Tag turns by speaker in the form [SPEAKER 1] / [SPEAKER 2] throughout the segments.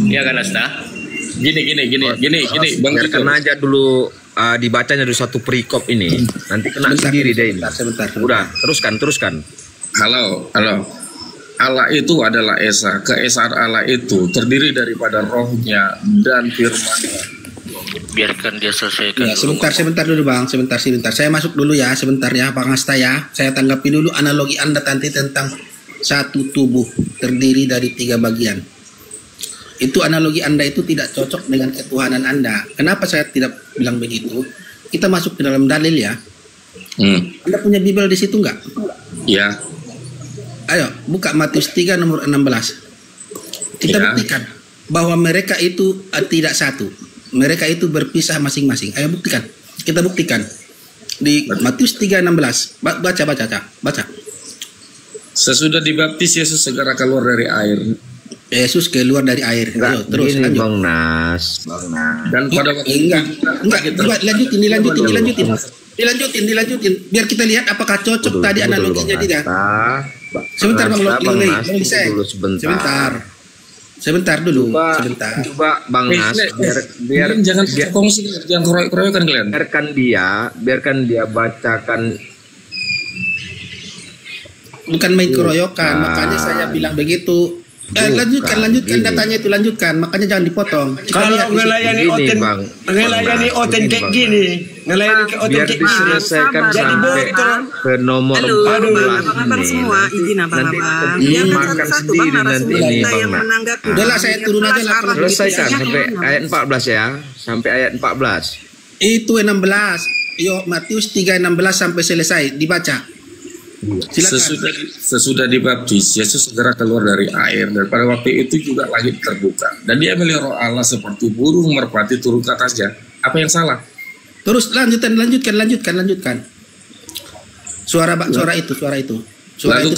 [SPEAKER 1] Iya kan Asta? Gini, Bang Kiko.
[SPEAKER 2] Biarkan aja dulu dibacanya dulu satu perikop ini. Nanti kena sendiri deh ini.
[SPEAKER 3] Sebentar.
[SPEAKER 2] Udah, teruskan.
[SPEAKER 1] Halo. Allah itu adalah Esa. Keesaan Allah itu terdiri daripada rohnya dan firman-Nya.
[SPEAKER 4] Biarkan dia selesaikan.
[SPEAKER 3] Ya, sebentar dulu Bang, sebentar. Saya masuk dulu ya, sebentar ya Bang Asta ya. Saya tanggapi dulu analogi Anda nanti tentang satu tubuh terdiri dari 3 bagian. Itu analogi Anda itu tidak cocok dengan ketuhanan Anda. Kenapa saya tidak bilang begitu? Kita masuk ke dalam dalil ya. Anda punya Bible di situ enggak?
[SPEAKER 1] Ya.
[SPEAKER 3] Ayo, buka Matius 3 nomor 16. Kita buktikan bahwa mereka itu tidak satu. Mereka itu berpisah masing-masing. Ayo buktikan. Kita buktikan. Di Matius 3:16. Baca.
[SPEAKER 1] Sesudah dibaptis Yesus segera keluar dari air.
[SPEAKER 3] Yesus keluar dari air. Ayo, terus
[SPEAKER 2] Gini,
[SPEAKER 3] lanjut.
[SPEAKER 2] Bang Nas.
[SPEAKER 1] Dan pada waktu
[SPEAKER 3] enggak, dilanjutin. Biar kita lihat apakah cocok tadi analoginya tidak. Sebentar Bang Lisa. Sebentar dulu.
[SPEAKER 2] Coba Bang Nas, biar
[SPEAKER 1] jangan kongsi, jangan keroyokan kalian.
[SPEAKER 2] Biarkan dia bacakan.
[SPEAKER 3] Bukan main keroyokan, makanya saya bilang begitu. Lanjutkan datanya itu, lanjutkan. Makanya jangan dipotong.
[SPEAKER 5] Kalau ngelayani oten kayak gini,
[SPEAKER 2] biar diselesaikan sampai ke nomor 14 ini.
[SPEAKER 6] Semua izin abang.
[SPEAKER 2] Nanti makan sendiri nanti ini Bang Nas.
[SPEAKER 3] Udahlah, saya turun aja lah.
[SPEAKER 2] Selesaikan sampai ayat 14 ya. Sampai ayat 14.
[SPEAKER 3] Itu 16. Yo, Matius 3:16 sampai selesai dibaca. Silakan.
[SPEAKER 1] Sesudah dibaptis, Yesus segera keluar dari air, dan pada waktu itu juga langit terbuka, dan dia melihat roh Allah seperti burung merpati turun ke atasnya. Apa yang salah?
[SPEAKER 3] Terus lanjutkan. Suara itu.
[SPEAKER 1] Lalu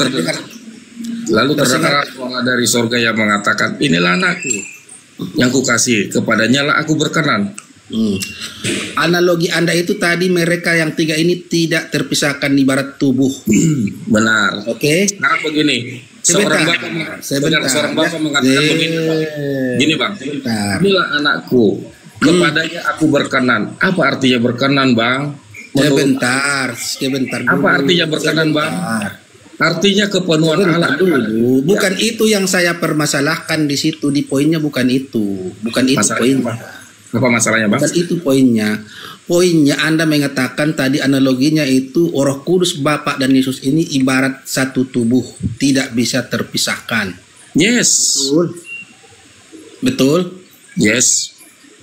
[SPEAKER 1] terdengar suara dari sorga yang mengatakan, inilah anakku yang kukasihi, kepadanya lah aku berkenan.
[SPEAKER 3] Analogi Anda itu tadi mereka yang 3 ini tidak terpisahkan ibarat tubuh.
[SPEAKER 1] Benar.
[SPEAKER 3] Oke.
[SPEAKER 1] Nah begini, seorang bapak mengatakan begini, gini Bang, inilah anakku, kepadanya aku berkenan. Apa artinya berkenan Bang?
[SPEAKER 3] Sebentar dulu.
[SPEAKER 1] Apa artinya berkenan Bang? Artinya kepenuhan Allah
[SPEAKER 3] dulu. Bukan itu yang saya permasalahkan di situ, di poinnya bukan itu. Poinnya.
[SPEAKER 1] Apa masalahnya Bang?
[SPEAKER 3] Bukan itu poinnya. Poinnya Anda mengatakan tadi analoginya itu Roh Kudus Bapa dan Yesus ini ibarat satu tubuh, tidak bisa terpisahkan.
[SPEAKER 1] Yes.
[SPEAKER 3] Betul?
[SPEAKER 1] Yes.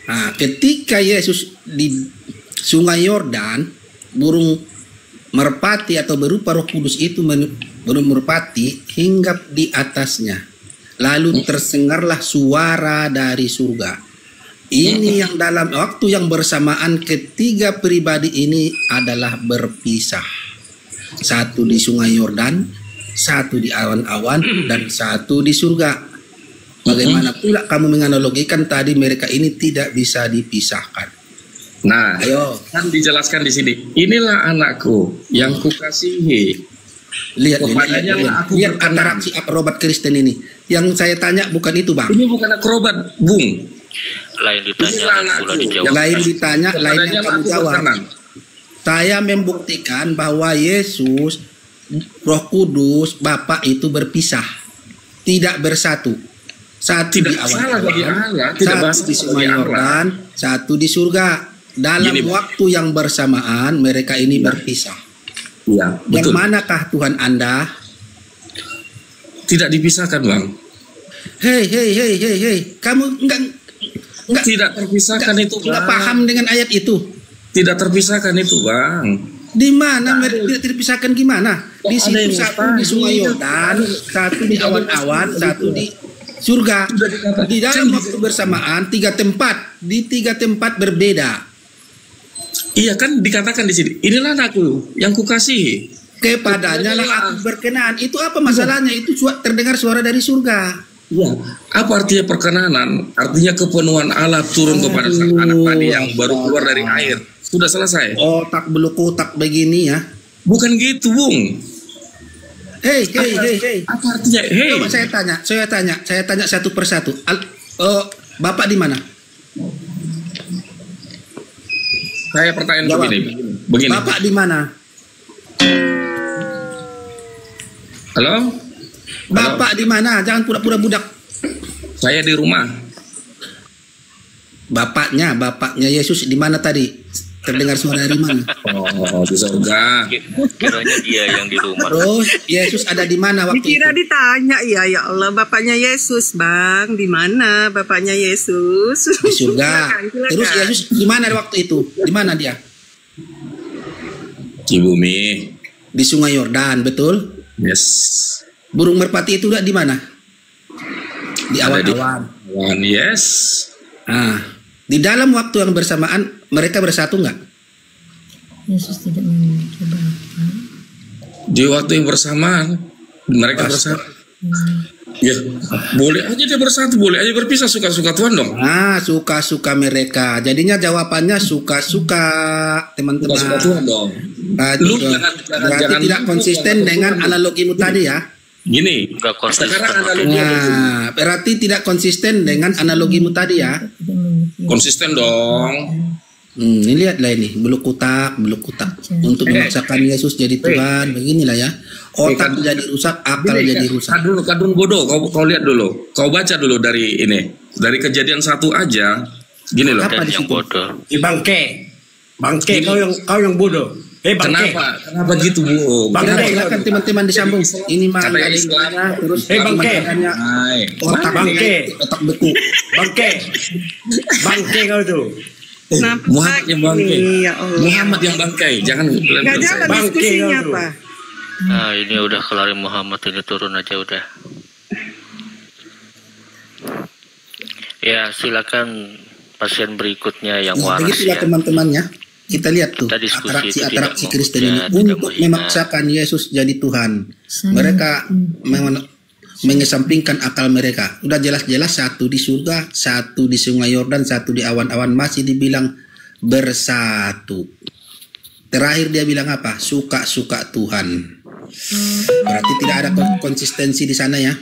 [SPEAKER 3] Nah, ketika Yesus di Sungai Yordan, burung merpati atau berupa Roh Kudus itu burung merpati hinggap di atasnya. Lalu tersengarlah suara dari surga. Ini yang dalam waktu yang bersamaan ketiga pribadi ini adalah berpisah. Satu di Sungai Yordan, satu di awan-awan, dan satu di surga. Bagaimana pula kamu menganalogikan tadi mereka ini tidak bisa dipisahkan?
[SPEAKER 1] Nah, ayo kan dijelaskan di sini. Inilah anakku yang kukasihi.
[SPEAKER 3] Lihat interaksi akrobat Kristen ini. Yang saya tanya bukan itu Bang.
[SPEAKER 1] Ini bukan akrobat, Bung.
[SPEAKER 4] Lain ditanya, pula dijawab.
[SPEAKER 3] Lain ditanya, lain yang kamu jawab. Saya membuktikan bahwa Yesus, Roh Kudus, Bapa itu berpisah, tidak bersatu. Satu di awan-awan, satu di Sungai Yordan, satu di surga. Dalam waktu yang bersamaan mereka ini berpisah.
[SPEAKER 1] Ya,
[SPEAKER 3] yang manakah Tuhan Anda?
[SPEAKER 1] Tidak dipisahkan Bang.
[SPEAKER 3] Hei, kamu enggak
[SPEAKER 1] tidak terpisahkan itu Bang.
[SPEAKER 3] Enggak paham dengan ayat itu.
[SPEAKER 1] Tidak terpisahkan itu Bang.
[SPEAKER 3] Di mana mereka tidak terpisahkan gimana? Di situ satu di Sungai Yordan, satu di awan-awan, satu di surga. Di dalam waktu bersamaan 3 tempat, di 3 tempat berbeda.
[SPEAKER 1] Iya kan dikatakan di sini. Inilah anakku yang kukasihi.
[SPEAKER 3] Kepadanya lah aku berkenan. Itu apa masalahnya? Itu terdengar suara dari surga.
[SPEAKER 1] Ya, apa artinya perkenanan? Artinya kepenuhan Allah turun kepada sang anak tadi yang baru keluar dari air. Sudah selesai.
[SPEAKER 3] Otak beluk otak begini ya.
[SPEAKER 1] Bukan gitu, Bung.
[SPEAKER 3] Hei.
[SPEAKER 1] Apa artinya? Hei.
[SPEAKER 3] Coba saya tanya satu persatu. Oh, Bapak di mana?
[SPEAKER 1] Saya pertanyaan
[SPEAKER 3] Jawab.
[SPEAKER 1] begini.
[SPEAKER 3] Bapak di mana?
[SPEAKER 1] Halo?
[SPEAKER 3] Bapak di mana? Jangan pura-pura budak.
[SPEAKER 1] Saya di rumah.
[SPEAKER 3] Bapaknya Yesus di mana tadi? Terdengar suara dari mana?
[SPEAKER 1] Oh, di surga.
[SPEAKER 4] Kiranya dia yang di rumah.
[SPEAKER 3] Terus Yesus ada di mana waktu
[SPEAKER 6] Dikira
[SPEAKER 3] itu?
[SPEAKER 6] ditanya, ya Allah, bapaknya Yesus, Bang, di mana bapaknya Yesus?
[SPEAKER 3] Di surga.
[SPEAKER 6] Silakan.
[SPEAKER 3] Terus Yesus di mana waktu itu? Di mana dia?
[SPEAKER 1] Di bumi.
[SPEAKER 3] Di Sungai Yordan, betul?
[SPEAKER 1] Yes.
[SPEAKER 3] Burung merpati itu di mana? Di
[SPEAKER 1] Ada di
[SPEAKER 3] awan-awan.
[SPEAKER 1] awan. Yes.
[SPEAKER 3] Nah, di dalam waktu yang bersamaan mereka bersatu nggak?
[SPEAKER 7] Yesus tidak memiliki Bapa.
[SPEAKER 1] Di waktu yang bersamaan mereka bersatu. Ya, boleh aja dia bersatu, boleh aja berpisah, suka-suka Tuhan dong.
[SPEAKER 3] Nah, suka-suka mereka. Jadinya jawabannya suka-suka, teman-teman.
[SPEAKER 1] Suka-suka Tuhan dong.
[SPEAKER 3] Nah,
[SPEAKER 1] Lu
[SPEAKER 3] itu. Berarti
[SPEAKER 1] jangan
[SPEAKER 3] tidak konsisten dengan analogimu tadi ya.
[SPEAKER 1] Gini,
[SPEAKER 4] Enggak konsisten.
[SPEAKER 1] sekarang analogi
[SPEAKER 3] Nah, berarti tidak konsisten dengan analogimu tadi ya.
[SPEAKER 1] konsisten dong.
[SPEAKER 3] Ini lihatlah ini, beluk kutak. Untuk memaksakan Yesus jadi Tuhan, beginilah ya. Otak jadi rusak, akal jadi rusak.
[SPEAKER 1] Kadun bodoh, kau lihat dulu. Kau baca dulu dari ini. Dari Kejadian 1 aja. Gini loh.
[SPEAKER 3] Apa
[SPEAKER 4] Dan
[SPEAKER 3] di
[SPEAKER 4] yang
[SPEAKER 3] situ?
[SPEAKER 4] bodoh.
[SPEAKER 5] Bangke. Bangke, kau yang bodoh. Bangke.
[SPEAKER 1] Kenapa gitu, Bu?
[SPEAKER 5] Bang,
[SPEAKER 3] Kenapa?
[SPEAKER 5] Bangke.
[SPEAKER 3] Silakan teman-teman disambung. Ini mah
[SPEAKER 1] Kata
[SPEAKER 3] nggak ada
[SPEAKER 1] Islam.
[SPEAKER 3] ininya, terus
[SPEAKER 5] Bangke.
[SPEAKER 3] makanya
[SPEAKER 1] Hai.
[SPEAKER 3] otak
[SPEAKER 5] Bangke.
[SPEAKER 3] otak beku.
[SPEAKER 5] Bangke. Bangke kau tuh.
[SPEAKER 6] Kenapa
[SPEAKER 1] Muhammad yang bangkai.
[SPEAKER 6] ini, ya Allah?
[SPEAKER 1] Muhammad yang bangkai. Jangan
[SPEAKER 6] Nggak jalan
[SPEAKER 5] Bangke
[SPEAKER 6] diskusinya
[SPEAKER 5] kau tuh.
[SPEAKER 6] apa?
[SPEAKER 4] Nah, ini udah kelarin Muhammad, ini turun aja udah. Ya, silakan pasien berikutnya yang
[SPEAKER 3] Nah,
[SPEAKER 4] waras
[SPEAKER 3] begitulah
[SPEAKER 4] ya.
[SPEAKER 3] temantemannya. Kita lihat tuh
[SPEAKER 4] Kita diskusi itu
[SPEAKER 3] atraksi
[SPEAKER 4] tidak
[SPEAKER 3] Kristen
[SPEAKER 4] mau-
[SPEAKER 3] ini
[SPEAKER 4] ya, tidak
[SPEAKER 3] untuk
[SPEAKER 4] menghina.
[SPEAKER 3] memaksakan Yesus jadi Tuhan. Mereka mengesampingkan akal mereka. Udah jelas-jelas satu di surga, satu di Sungai Yordan, satu di awan-awan, masih dibilang bersatu. Terakhir dia bilang apa? Suka-suka Tuhan. Berarti tidak ada konsistensi di sana ya.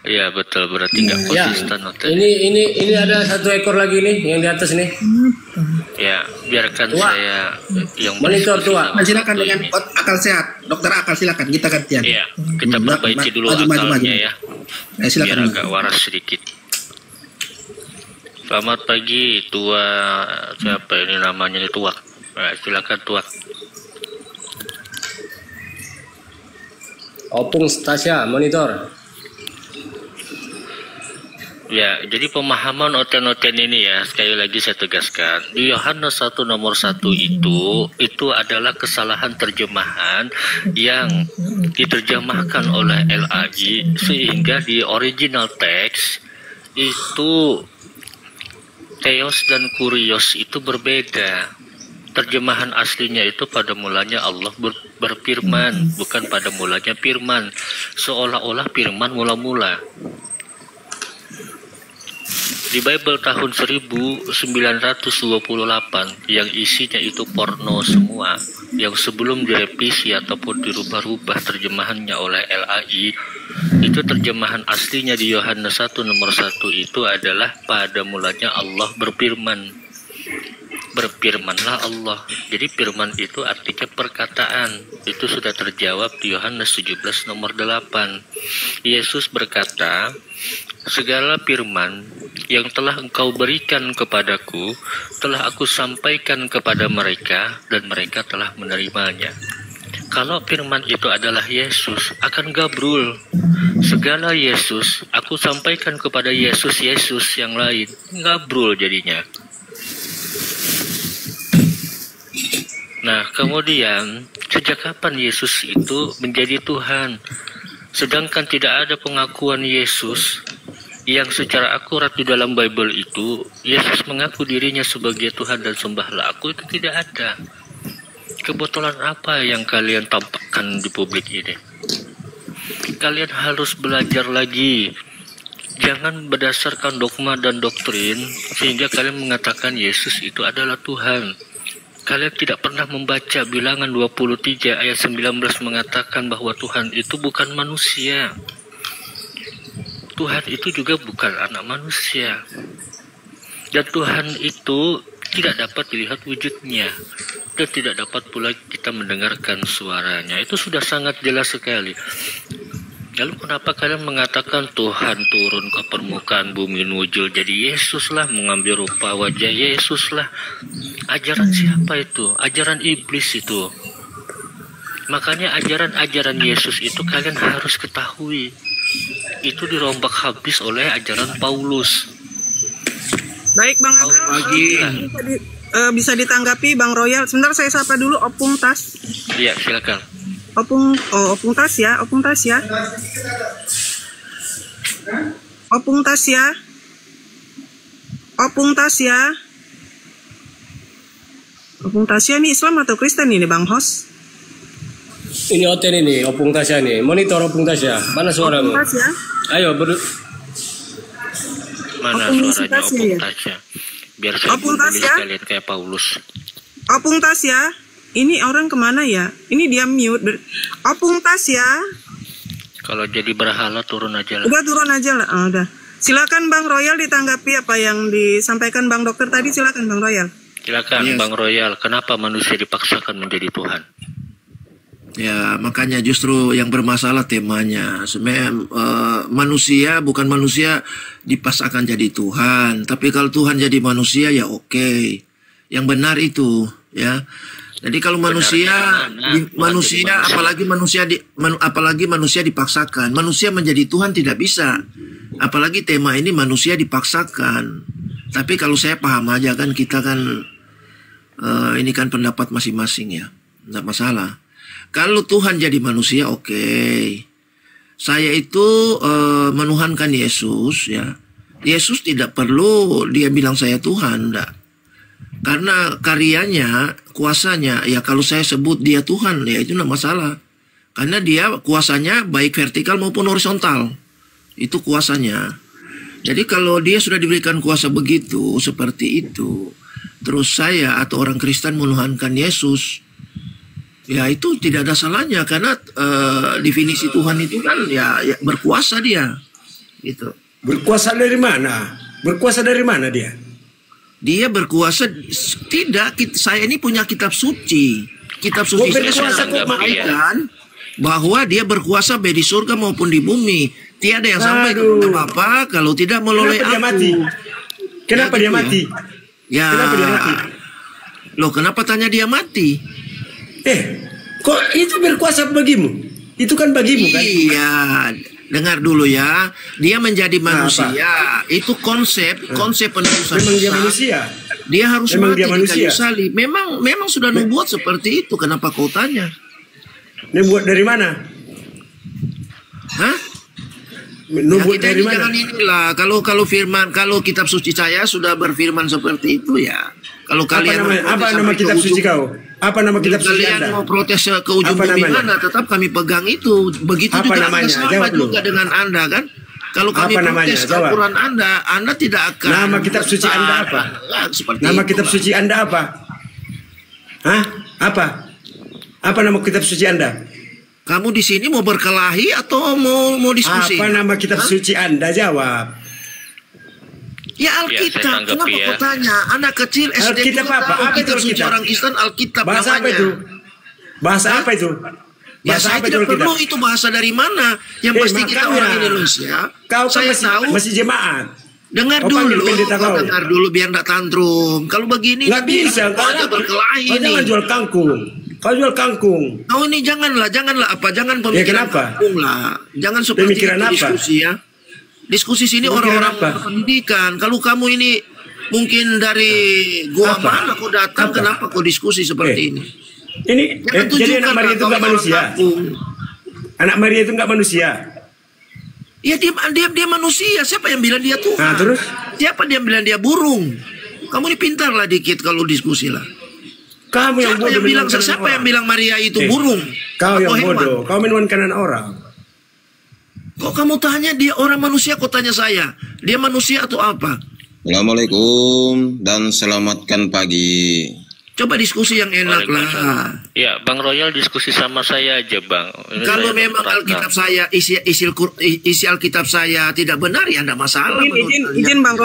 [SPEAKER 4] Iya betul, berarti nggak
[SPEAKER 5] Ya,
[SPEAKER 4] konsisten. Oke.
[SPEAKER 5] ini ada satu ekor lagi nih yang di atas nih.
[SPEAKER 4] Ya, biarkan
[SPEAKER 5] Tua.
[SPEAKER 4] saya yang
[SPEAKER 5] Monitor
[SPEAKER 4] berdiskusi
[SPEAKER 5] tua.
[SPEAKER 4] sama
[SPEAKER 3] Nah, silakan
[SPEAKER 4] satu
[SPEAKER 3] dengan
[SPEAKER 4] ini.
[SPEAKER 3] akal sehat. Dokter akal silakan, kita gantian.
[SPEAKER 4] Iya, kita
[SPEAKER 3] Hmm,
[SPEAKER 4] perbaiki dulu
[SPEAKER 3] maju.
[SPEAKER 4] akalnya ya.
[SPEAKER 3] Silakan.
[SPEAKER 4] Biar agak waras sedikit. Selamat pagi, tua. Siapa ini namanya ini tua? Nah, silakan tua.
[SPEAKER 5] Opung Stasia, monitor.
[SPEAKER 4] Ya, jadi pemahaman oten-oten ini ya, sekali lagi saya tegaskan. Di Yohanes 1 nomor 1 itu adalah kesalahan terjemahan yang diterjemahkan oleh LAI, sehingga di original text itu Theos dan Kurios itu berbeda. Terjemahan aslinya itu pada mulanya Allah berfirman, bukan pada mulanya firman. Seolah-olah firman mula-mula. Di Bible tahun 1928 yang isinya itu porno semua, yang sebelum direvisi ataupun dirubah-rubah terjemahannya oleh LAI, itu terjemahan aslinya di Yohanes 1 nomor 1 itu adalah pada mulanya Allah berfirman. Berfirmanlah Allah. Jadi firman itu artinya perkataan. Itu sudah terjawab di Yohanes 17 nomor 8. Yesus berkata, segala firman yang telah engkau berikan kepadaku telah aku sampaikan kepada mereka dan mereka telah menerimanya. Kalau firman itu adalah Yesus, akan gabrul. Segala Yesus aku sampaikan kepada Yesus yang lain, gabrul jadinya. Nah, kemudian sejak kapan Yesus itu menjadi Tuhan? Sedangkan tidak ada pengakuan Yesus yang secara akurat di dalam Bible itu, Yesus mengaku dirinya sebagai Tuhan dan sembahlah aku, itu tidak ada. Kebetulan apa yang kalian tampakkan di publik ini? Kalian harus belajar lagi. Jangan berdasarkan dogma dan doktrin sehingga kalian mengatakan Yesus itu adalah Tuhan. Kalian tidak pernah membaca Bilangan 23 ayat 19 mengatakan bahwa Tuhan itu bukan manusia. Tuhan itu juga bukan anak manusia. Dan Tuhan itu tidak dapat dilihat wujudnya. Dan tidak dapat pula kita mendengarkan suaranya. Itu sudah sangat jelas sekali. Lalu kenapa kalian mengatakan Tuhan turun ke permukaan bumi nujul jadi Yesus lah, mengambil rupa wajah Yesus lah? Ajaran siapa itu? Ajaran iblis itu. Makanya ajaran-ajaran Yesus itu kalian harus ketahui. Itu dirombak habis oleh ajaran Paulus.
[SPEAKER 6] Baik Bang Abel, bisa ditanggapi Bang Royal. Sebentar saya sapa dulu Opung Tas.
[SPEAKER 4] Iya, silakan.
[SPEAKER 6] Opung Tas ya. Opung Tas ya. Opung Tas ya. Opung Tas ya. Opung Tasya ini Islam atau Kristen ini Bang Hos?
[SPEAKER 5] Ini hotel ini, Opung Tasya nih. Monitor Opung Tasya. Mana suaramu?
[SPEAKER 6] Opung Tasya.
[SPEAKER 5] Ayo
[SPEAKER 4] Mana
[SPEAKER 6] Opung
[SPEAKER 4] suaranya
[SPEAKER 6] Tasya
[SPEAKER 4] Opung
[SPEAKER 6] ya?
[SPEAKER 4] Tasya? Biar saya
[SPEAKER 6] Opung
[SPEAKER 4] tulis
[SPEAKER 6] Tasya?
[SPEAKER 4] kalian kayak Paulus.
[SPEAKER 6] Opung Tasya. Ini orang kemana ya? Ini dia mute. Opung Tasya.
[SPEAKER 4] Kalau jadi berhala turun aja lah.
[SPEAKER 6] Udah turun aja lah. Udah. Silakan Bang Royal ditanggapi apa yang disampaikan Bang Dokter tadi. Silakan Bang Royal.
[SPEAKER 4] Silakan
[SPEAKER 3] Yes.
[SPEAKER 4] Bang Royal. Kenapa manusia dipaksakan menjadi Tuhan?
[SPEAKER 8] Ya, makanya justru yang bermasalah temanya. Sebenarnya manusia, bukan manusia dipaksakan jadi Tuhan. Tapi kalau Tuhan jadi manusia ya oke. Yang benar itu, ya. Jadi kalau manusia, apalagi manusia dipaksakan. Manusia menjadi Tuhan tidak bisa. Apalagi tema ini manusia dipaksakan. Tapi kalau saya paham aja kan, kita kan ini kan pendapat masing-masing ya, tidak masalah. Kalau Tuhan jadi manusia oke. Saya itu menuhankan Yesus ya. Yesus tidak perlu dia bilang saya Tuhan, enggak. Karena karyanya, kuasanya, ya kalau saya sebut dia Tuhan, ya itu tidak masalah. Karena dia kuasanya baik vertikal maupun horizontal. Itu kuasanya. Jadi kalau dia sudah diberikan kuasa begitu, seperti itu, terus saya atau orang Kristen menuhankan Yesus, ya itu tidak ada salahnya. Karena definisi Tuhan itu kan ya berkuasa dia. Gitu.
[SPEAKER 5] berkuasa dari mana? Berkuasa dari mana dia?
[SPEAKER 8] Dia berkuasa tidak. Saya ini punya kitab suci. Kitab suci saya sudah mengatakan bahwa dia berkuasa baik di surga maupun di bumi. Tiada yang sampai kepada Bapa kalau tidak melalui aku.
[SPEAKER 5] Kenapa dia mati?
[SPEAKER 8] Ya.
[SPEAKER 5] Kenapa dia mati?
[SPEAKER 8] Loh, kenapa tanya dia mati?
[SPEAKER 5] Kok itu berkuasa bagimu? Itu kan bagimu kan?
[SPEAKER 8] Iya. Dengar dulu ya, dia menjadi manusia. Itu konsep penebusan.
[SPEAKER 5] Memang dia manusia.
[SPEAKER 8] Dia harus
[SPEAKER 5] Memang
[SPEAKER 8] mati
[SPEAKER 5] dia manusia.
[SPEAKER 8] di kayu salib. Memang sudah nubuat seperti itu. Kenapa kau tanya?
[SPEAKER 5] Nubuat dari mana?
[SPEAKER 8] Hah?
[SPEAKER 5] Nubuat
[SPEAKER 8] Ya,
[SPEAKER 5] dari mana?
[SPEAKER 8] jangan inilah. Kalau firman, kalau kitab suci saya sudah berfirman seperti itu ya. Kalau kalian
[SPEAKER 5] Apa nama kitab suci kau? Apa nama kitab suci
[SPEAKER 8] kalian
[SPEAKER 5] Anda?
[SPEAKER 8] mau protes ke ujung
[SPEAKER 5] Apa
[SPEAKER 8] bumi
[SPEAKER 5] namanya?
[SPEAKER 8] mana, tetap kami pegang itu. Begitu
[SPEAKER 5] Apa
[SPEAKER 8] juga
[SPEAKER 5] namanya?
[SPEAKER 8] sama
[SPEAKER 5] Jawab dulu.
[SPEAKER 8] juga dengan Anda kan. Kalau kami
[SPEAKER 5] Apa namanya?
[SPEAKER 8] protes
[SPEAKER 5] Jawab.
[SPEAKER 8] Al-Quran Anda tidak akan.
[SPEAKER 5] Nama kitab suci Anda apa?
[SPEAKER 8] Seperti
[SPEAKER 5] Nama
[SPEAKER 8] itu,
[SPEAKER 5] kitab
[SPEAKER 8] Pak.
[SPEAKER 5] suci Anda apa? Hah? Apa? Apa nama kitab suci Anda?
[SPEAKER 8] Kamu di sini mau berkelahi atau mau diskusi?
[SPEAKER 5] Apa nama kitab suci Anda? Jawab.
[SPEAKER 8] Ya
[SPEAKER 4] saya
[SPEAKER 8] Alkitab.
[SPEAKER 4] tanggapi
[SPEAKER 8] Kenapa
[SPEAKER 4] ya.
[SPEAKER 8] kau tanya? Anak kecil SD
[SPEAKER 5] Alkitab
[SPEAKER 8] dulu
[SPEAKER 5] apa?
[SPEAKER 8] tahu
[SPEAKER 5] Apa itu
[SPEAKER 8] kitab suci
[SPEAKER 5] Alkitab?
[SPEAKER 8] orang Kristen Alkitab
[SPEAKER 5] Bahasa apa
[SPEAKER 8] namanya.
[SPEAKER 5] itu? Bahasa
[SPEAKER 8] Hah?
[SPEAKER 5] apa itu?
[SPEAKER 8] Ya
[SPEAKER 5] Bahasa
[SPEAKER 8] saya
[SPEAKER 5] apa itu
[SPEAKER 8] tidak
[SPEAKER 5] Alkitab?
[SPEAKER 8] perlu itu bahasa dari mana. Yang pasti kita
[SPEAKER 5] makanya.
[SPEAKER 8] orang Indonesia.
[SPEAKER 5] Kau kan
[SPEAKER 8] saya tahu.
[SPEAKER 5] masih jemaat.
[SPEAKER 8] Dengar
[SPEAKER 5] Kau panggil
[SPEAKER 8] dulu,
[SPEAKER 5] pendeta kau.
[SPEAKER 8] dengar dulu biar nggak tantrum. Kalau begini
[SPEAKER 5] Nggak bisa.
[SPEAKER 8] kau aja berkelahi
[SPEAKER 5] Kau
[SPEAKER 8] nih.
[SPEAKER 5] jangan jual kangkung. Kau jual kangkung.
[SPEAKER 8] Kau ini janganlah apa, jangan pemikiran
[SPEAKER 5] kenapa?
[SPEAKER 8] kampung lah. Jangan seperti
[SPEAKER 5] Pemikiran
[SPEAKER 8] itu
[SPEAKER 5] apa?
[SPEAKER 8] diskusi ya. Diskusi sini
[SPEAKER 5] Pemikiran
[SPEAKER 8] orang-orang
[SPEAKER 5] apa?
[SPEAKER 8] berpendidikan. Kalau kamu ini mungkin dari gua
[SPEAKER 5] Apa?
[SPEAKER 8] mana kau datang,
[SPEAKER 5] Apa?
[SPEAKER 8] kenapa kau diskusi seperti ini?
[SPEAKER 5] Ini
[SPEAKER 8] Jangan
[SPEAKER 5] jadi anak
[SPEAKER 8] tunjukkan
[SPEAKER 5] Maria
[SPEAKER 8] lah
[SPEAKER 5] itu
[SPEAKER 8] kau
[SPEAKER 5] nggak
[SPEAKER 8] orang
[SPEAKER 5] manusia.
[SPEAKER 8] kampung.
[SPEAKER 5] Anak Maria itu nggak manusia.
[SPEAKER 8] Ya dia manusia. Siapa yang bilang dia Tuhan?
[SPEAKER 5] Nah, terus?
[SPEAKER 8] Siapa dia bilang dia burung? Kamu ini pintar lah dikit kalau diskusi lah.
[SPEAKER 5] Kamu yang bodoh.
[SPEAKER 8] Siapa yang bilang Maria itu burung?
[SPEAKER 5] Kau yang
[SPEAKER 8] Atau hewan?
[SPEAKER 5] bodoh. Kau menuhankan orang.
[SPEAKER 8] Kok kamu tanya dia orang manusia, kok tanya saya? Dia manusia atau apa?
[SPEAKER 9] Assalamualaikum dan selamatkan pagi.
[SPEAKER 8] Coba diskusi yang enak lah.
[SPEAKER 4] Ya, Bang Royal diskusi sama saya aja, Bang. Ini
[SPEAKER 8] Kalau
[SPEAKER 4] saya
[SPEAKER 8] memang Alkitab saya, isi Alkitab saya tidak benar, ya tidak masalah.
[SPEAKER 6] Izin Bang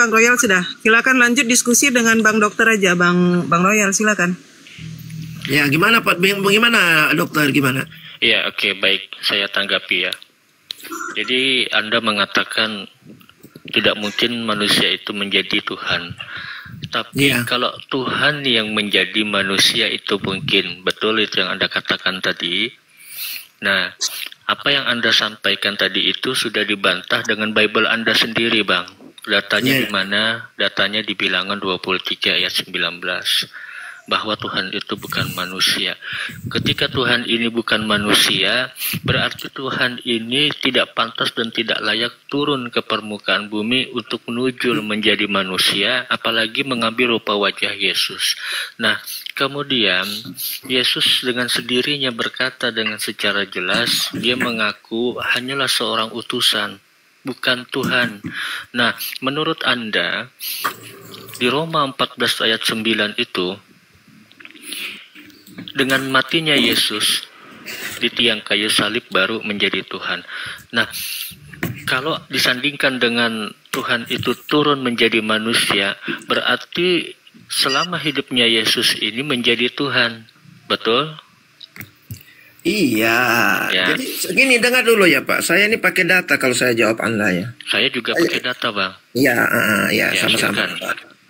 [SPEAKER 6] Royal sudah. Silakan lanjut diskusi dengan Bang Dokter aja, Bang Royal, silakan.
[SPEAKER 8] Ya, gimana Pak? Bagaimana Dokter, gimana?
[SPEAKER 4] Ya, oke, baik. Saya tanggapi ya. Jadi Anda mengatakan tidak mungkin manusia itu menjadi Tuhan. Tapi kalau Tuhan yang menjadi manusia itu mungkin, betul itu yang Anda katakan tadi. Nah, apa yang Anda sampaikan tadi itu sudah dibantah dengan Bible Anda sendiri, Bang. Datanya di mana? Datanya di Bilangan 23 ayat 19. Bahwa Tuhan itu bukan manusia. Ketika Tuhan ini bukan manusia, berarti Tuhan ini tidak pantas dan tidak layak turun ke permukaan bumi untuk menuju menjadi manusia, apalagi mengambil rupa wajah Yesus. Nah, kemudian Yesus dengan sendirinya berkata dengan secara jelas, dia mengaku hanyalah seorang utusan, bukan Tuhan. Nah, menurut Anda, di Roma 14 ayat 9 itu, dengan matinya Yesus di tiang kayu salib baru menjadi Tuhan. Nah, kalau disandingkan dengan Tuhan itu turun menjadi manusia, berarti selama hidupnya Yesus ini menjadi Tuhan. Betul?
[SPEAKER 8] Iya.
[SPEAKER 4] Ya.
[SPEAKER 8] Jadi segini, dengar dulu ya Pak. Saya ini pakai data kalau saya jawab Anda ya.
[SPEAKER 4] Saya juga pakai data, Bang.
[SPEAKER 8] Iya, sama-sama.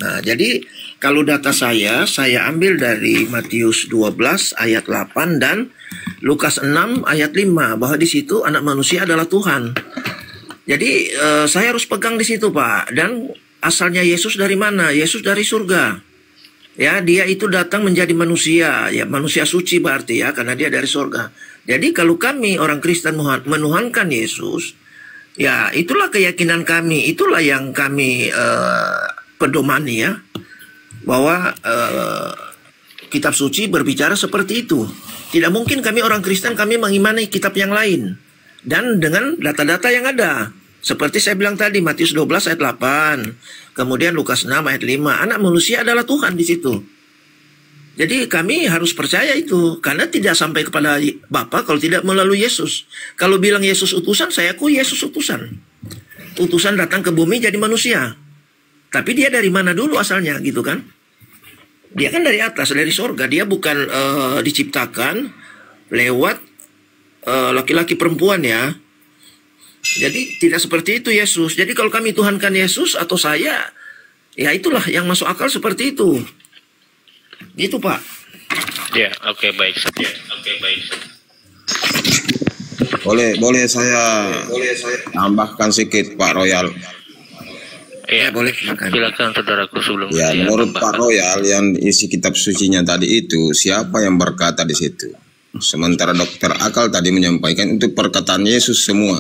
[SPEAKER 8] Nah, jadi kalau data saya ambil dari Matius 12 ayat 8 dan Lukas 6 ayat 5, bahwa di situ anak manusia adalah Tuhan. Jadi saya harus pegang di situ, Pak. Dan asalnya Yesus dari mana? Yesus dari surga. Ya, dia itu datang menjadi manusia, ya manusia suci berarti ya, karena dia dari surga. Jadi kalau kami orang Kristen menuhankan Yesus, ya itulah keyakinan kami, itulah yang kami pedomani ya, bahwa kitab suci berbicara seperti itu. Tidak mungkin kami orang Kristen kami mengimani kitab yang lain. Dan dengan data-data yang ada. Seperti saya bilang tadi, Matius 12 ayat 8. Kemudian Lukas 6 ayat 5. Anak manusia adalah Tuhan di situ. Jadi kami harus percaya itu. Karena tidak sampai kepada Bapa kalau tidak melalui Yesus. Kalau bilang Yesus utusan, saya akui Yesus utusan. Utusan datang ke bumi jadi manusia. Tapi dia dari mana dulu asalnya gitu kan? Dia kan dari atas, dari sorga. Dia bukan diciptakan lewat laki-laki perempuan ya. Jadi tidak seperti itu Yesus. Jadi kalau kami tuhankan Yesus atau saya, ya itulah yang masuk akal seperti itu. Gitu Pak.
[SPEAKER 4] Ya, oke, baik.
[SPEAKER 2] Boleh saya tambahkan sedikit Pak Royal.
[SPEAKER 4] Ya, boleh. Silakan saudaraku sebelum
[SPEAKER 2] ya, menurut Pak Royal yang isi kitab sucinya tadi itu siapa yang berkata di situ? Sementara Dokter Akal tadi menyampaikan itu perkataan Yesus semua.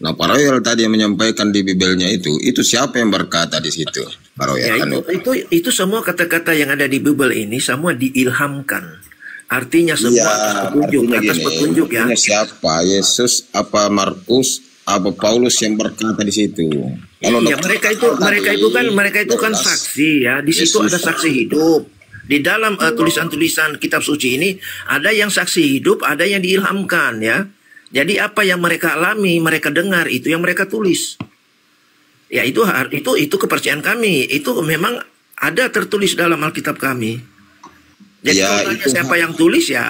[SPEAKER 2] Nah, Pak Royal tadi yang menyampaikan di Bibelnya itu siapa yang berkata di situ? Pak Royal.
[SPEAKER 8] Ya, itu semua kata-kata yang ada di Bibel ini semua diilhamkan. Artinya semua atas petunjuk ya.
[SPEAKER 2] Siapa? Yesus apa Markus? Apa Paulus yang berkata di situ?
[SPEAKER 8] Iya, mereka itu kan saksi ya. Di situ ada saksi hidup. Di dalam tulisan-tulisan kitab suci ini ada yang saksi hidup, ada yang diilhamkan ya. Jadi apa yang mereka alami, mereka dengar itu yang mereka tulis. Ya itu kepercayaan kami. Itu memang ada tertulis dalam Alkitab kami. Jadi kalau tanya siapa yang tulis ya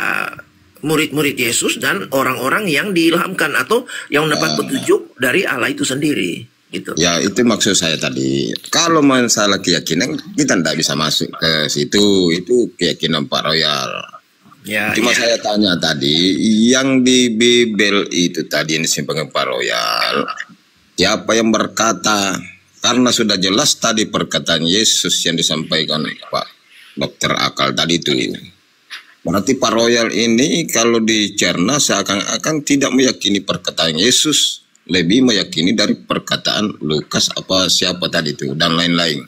[SPEAKER 8] murid-murid Yesus dan orang-orang yang diilhamkan atau yang mendapat petunjuk dari Allah itu sendiri gitu.
[SPEAKER 2] Ya itu maksud saya tadi. Kalau masalah keyakinan kita tidak bisa masuk ke situ. Itu keyakinan Pak Royal.
[SPEAKER 8] Ya,
[SPEAKER 2] cuma saya tanya tadi yang di Bibel itu tadi yang disampaikan Pak Royal, siapa yang berkata? Karena sudah jelas tadi perkataan Yesus yang disampaikan Pak Dokter Akal tadi itu. Berarti Pak Royal ini kalau dicerna seakan-akan tidak meyakini perkataan Yesus, lebih meyakini dari perkataan Lukas apa siapa tadi itu dan lain-lain.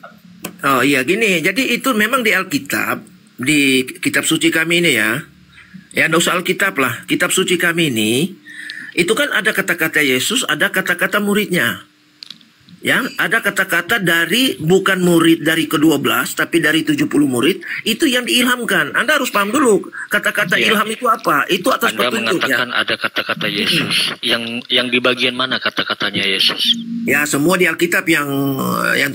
[SPEAKER 8] Oh iya gini, jadi itu memang di Alkitab, di kitab suci kami ini ya. Ya enggak usah Alkitab lah, kitab suci kami ini itu kan ada kata-kata Yesus, ada kata-kata muridnya. Ya, ada kata-kata dari bukan murid dari ke-12 tapi dari 70 murid itu yang diilhamkan. Anda harus paham dulu kata-kata ilham itu apa? Itu atas
[SPEAKER 4] Anda
[SPEAKER 8] petunjuk ya.
[SPEAKER 4] mengatakan ada kata-kata Yesus. Yang di bagian mana kata-katanya Yesus?
[SPEAKER 8] Ya, semua di Alkitab yang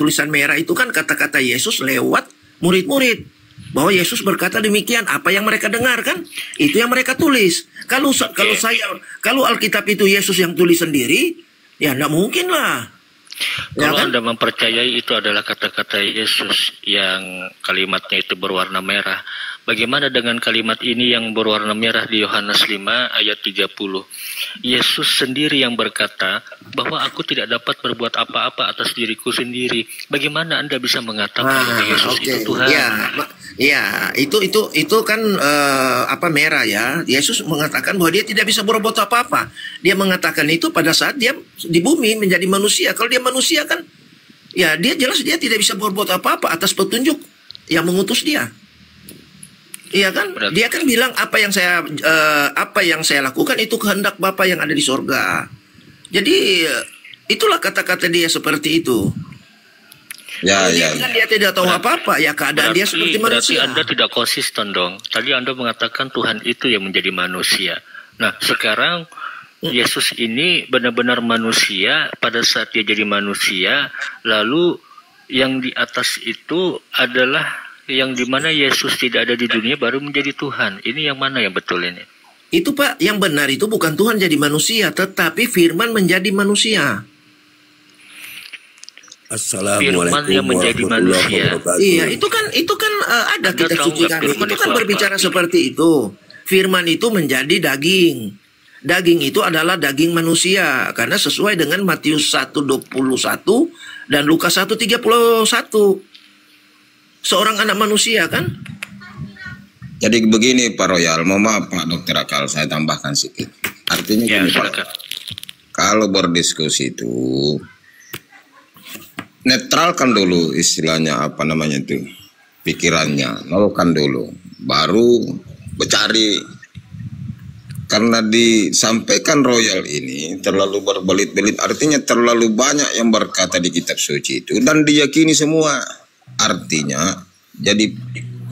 [SPEAKER 8] tulisan merah itu kan kata-kata Yesus lewat murid-murid. Bahwa Yesus berkata demikian, apa yang mereka dengar kan? Itu yang mereka tulis. Kalau Alkitab itu Yesus yang tulis sendiri, ya enggak mungkin lah.
[SPEAKER 4] Kalau
[SPEAKER 8] Ya kan?
[SPEAKER 4] Anda mempercayai itu adalah kata-kata Yesus yang kalimatnya itu berwarna merah, bagaimana dengan kalimat ini yang berwarna merah di Yohanes 5 ayat 30? Yesus sendiri yang berkata bahwa aku tidak dapat berbuat apa-apa atas diriku sendiri. Bagaimana Anda bisa mengatakan bahwa Yesus itu Tuhan?
[SPEAKER 8] Ya, itu kan merah ya. Yesus mengatakan bahwa dia tidak bisa berbuat apa-apa. Dia mengatakan itu pada saat dia di bumi menjadi manusia. Kalau dia manusia kan, ya dia jelas dia tidak bisa berbuat apa-apa atas petunjuk yang mengutus dia. Iya kan?
[SPEAKER 4] Berarti.
[SPEAKER 8] Dia kan bilang apa yang saya lakukan itu kehendak Bapa yang ada di sorga. Jadi itulah kata-kata dia seperti itu.
[SPEAKER 2] Ya,
[SPEAKER 8] Dia
[SPEAKER 2] ya.
[SPEAKER 8] kan dia tidak tahu apa-apa, ya keadaan dia seperti
[SPEAKER 4] Berarti
[SPEAKER 8] manusia.
[SPEAKER 4] Anda tidak konsisten dong. Tadi Anda mengatakan Tuhan itu yang menjadi manusia. Nah, sekarang Yesus ini benar-benar manusia. Pada saat dia jadi manusia, lalu yang di atas itu adalah yang dimana Yesus tidak ada di dunia baru menjadi Tuhan. Ini yang mana yang betul ini?
[SPEAKER 8] Itu Pak, yang benar itu bukan Tuhan jadi manusia, tetapi firman menjadi manusia.
[SPEAKER 4] Firman yang menjadi manusia.
[SPEAKER 8] Iya, itu kan ada
[SPEAKER 4] Anda
[SPEAKER 8] kitab
[SPEAKER 4] tahu
[SPEAKER 8] suci
[SPEAKER 4] nggak
[SPEAKER 8] kami.
[SPEAKER 4] firman
[SPEAKER 8] Itu kan
[SPEAKER 4] itu
[SPEAKER 8] berbicara
[SPEAKER 4] apa?
[SPEAKER 8] seperti itu. Firman itu menjadi daging. Daging itu adalah daging manusia karena sesuai dengan Matius 1:21 dan Lukas 1:31. Seorang anak manusia kan?
[SPEAKER 2] Jadi begini Pak Royal, mohon maaf Pak Dokter Akal, saya tambahkan sedikit. Artinya
[SPEAKER 4] Ya,
[SPEAKER 2] gini Pak,
[SPEAKER 4] silakan.
[SPEAKER 2] kalau berdiskusi itu netralkan dulu istilahnya apa namanya itu pikirannya, nolkan dulu, baru bercari. Karena disampaikan Royal ini terlalu berbelit-belit, artinya terlalu banyak yang berkata di kitab suci itu dan diyakini semua. Artinya jadi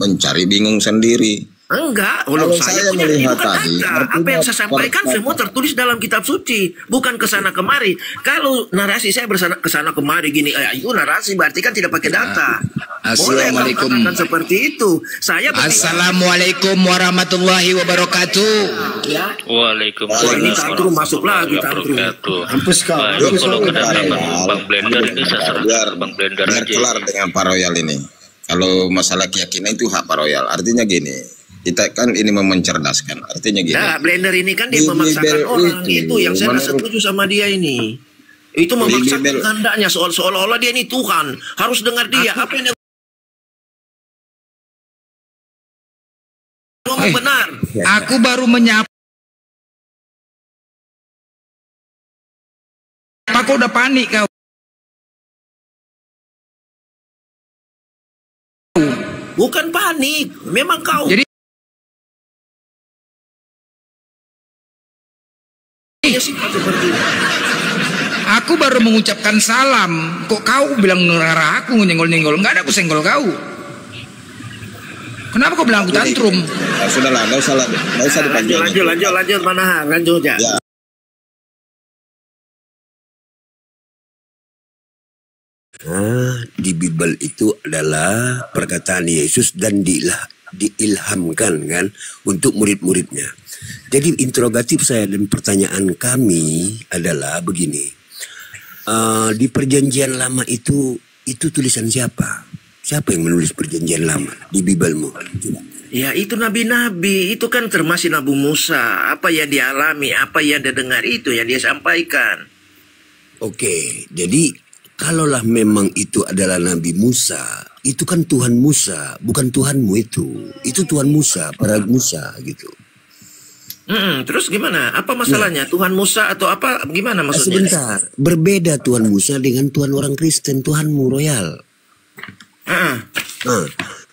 [SPEAKER 2] mencari bingung sendiri.
[SPEAKER 8] Enggak,
[SPEAKER 2] Kalau saya melihat tadi,
[SPEAKER 8] apa yang saya sampaikan semua tertulis dalam kitab suci, bukan kesana kemari. Kalau narasi saya kesana kemari gini, itu narasi berarti kan tidak pakai data.
[SPEAKER 3] Assalamualaikum.
[SPEAKER 8] Boleh katakan seperti itu. Saya
[SPEAKER 3] Assalamualaikum warahmatullahi wabarakatuh.
[SPEAKER 8] ya.
[SPEAKER 4] Waalaikumsalam
[SPEAKER 8] Ini tantrum masuk lagi,
[SPEAKER 4] warahmatullahi wabarakatuh.
[SPEAKER 5] Hampus kau.
[SPEAKER 4] Wah, ini kalau kedatangan Bang Blender ini saya serahkan Bang Blender
[SPEAKER 2] biar
[SPEAKER 4] aja.
[SPEAKER 2] kelar dengan Pak Royal ini. Kalau masalah keyakinan itu hak Pak Royal. Artinya gini, kita kan ini mencerdaskan. Artinya gini.
[SPEAKER 8] Nah, Blender ini kan dia
[SPEAKER 2] Di
[SPEAKER 8] memaksakan
[SPEAKER 2] Bible
[SPEAKER 8] orang.
[SPEAKER 2] itu,
[SPEAKER 8] Itu yang saya
[SPEAKER 2] menurut-
[SPEAKER 8] setuju sama dia ini. Itu memaksakan
[SPEAKER 2] Bible-
[SPEAKER 8] kehendaknya seolah-olah dia ini Tuhan. Harus dengar dia. Apa yang dia ngomong benar.
[SPEAKER 3] Aku baru menyapa. Kau udah panik kau.
[SPEAKER 8] Bukan panik. Memang kau.
[SPEAKER 3] Jadi
[SPEAKER 8] Dia sifat seperti itu.
[SPEAKER 3] aku baru mengucapkan salam. Kok kau bilang ngerara aku nyenggol-nyenggol? Enggak ada, aku senggol kau. Kenapa kau bilang aku tantrum?
[SPEAKER 2] Nah, sudahlah, nggak usah dipanjangin.
[SPEAKER 8] Lanjut mana? Lanjut ya.
[SPEAKER 2] Ya.
[SPEAKER 5] Di Bible itu adalah perkataan Yesus dan diilhamkan kan untuk murid-muridnya. Jadi interrogatif saya dan pertanyaan kami adalah begini. Di perjanjian lama itu tulisan siapa? Siapa yang menulis perjanjian lama di Biblemu? Coba.
[SPEAKER 8] Ya itu nabi-nabi. Itu kan termasuk Nabi Musa. Apa yang dia alami, apa yang dia dengar itu yang dia sampaikan.
[SPEAKER 5] Oke, jadi kalaulah memang itu adalah Nabi Musa, itu kan Tuhan Musa, bukan Tuhanmu itu. Itu Tuhan Musa, para Musa gitu.
[SPEAKER 8] Terus gimana? Apa masalahnya? Tuhan Musa atau apa? Gimana maksudnya?
[SPEAKER 5] Sebentar, berbeda Tuhan Musa dengan Tuhan orang Kristen, Tuhanmu Royal.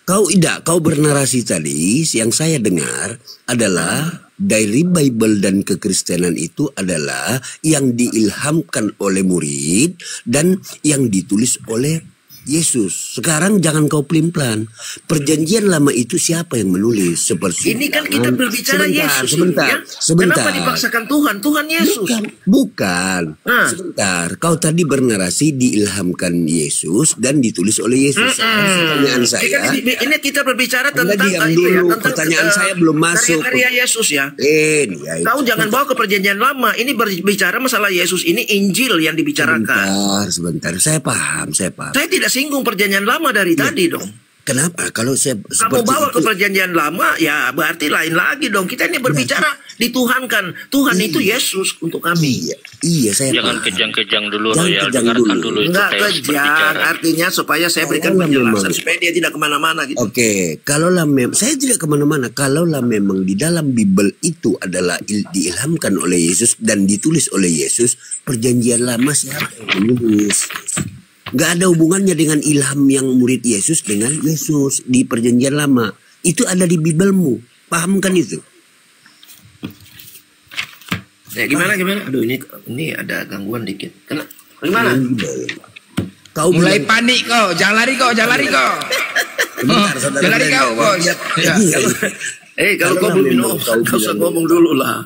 [SPEAKER 5] Kau bernarasi tadi, yang saya dengar adalah dari Bible dan kekristenan itu adalah yang diilhamkan oleh murid dan yang ditulis oleh Yesus. Sekarang jangan kau pelin-pelan. Perjanjian lama itu siapa yang menulis? Seperti
[SPEAKER 8] ini kan kita berbicara Yesus.
[SPEAKER 5] Sebentar.
[SPEAKER 8] Kenapa dipaksakan Tuhan? Tuhan Yesus.
[SPEAKER 5] Bukan. Sebentar. Kau tadi bernarasi diilhamkan Yesus dan ditulis oleh Yesus. Pertanyaan saya.
[SPEAKER 8] Ini kita berbicara tentang
[SPEAKER 5] dulu. Pertanyaan saya belum masuk.
[SPEAKER 8] Karya Yesus ya. Kau jangan bawa ke perjanjian lama. Ini berbicara masalah Yesus. Ini Injil yang dibicarakan.
[SPEAKER 5] Sebentar. Saya paham.
[SPEAKER 8] Saya tidak singgung perjanjian lama dari tadi dong.
[SPEAKER 5] Kenapa? Kalau saya
[SPEAKER 8] kamu bawa ke perjanjian lama, ya berarti lain lagi dong. Kita ini berbicara dituhankan. Tuhan itu Yesus untuk kami.
[SPEAKER 5] Iya, saya
[SPEAKER 4] jangan kejang-kejang dulu, Royal. Dengarkan dulu itu
[SPEAKER 8] enggak kejang, artinya supaya saya berikan penjelasan supaya dia tidak kemana-mana gitu.
[SPEAKER 5] Oke, kalaulah saya tidak kemana-mana. Kalaulah memang di dalam Bible itu adalah diilhamkan oleh Yesus dan ditulis oleh Yesus, perjanjian lama siapa yang menulis? Gak ada hubungannya dengan ilham yang murid Yesus dengan Yesus di perjanjian lama. Itu ada di Biblemu. Paham kan itu?
[SPEAKER 8] Ya gimana? Aduh ini ada gangguan dikit. Gimana?
[SPEAKER 9] Kau mulai panik kau. Jangan lari kau. Jangan lari kau, bos.
[SPEAKER 8] Kalau kau belum minum, kau usah ngomong dulu lah.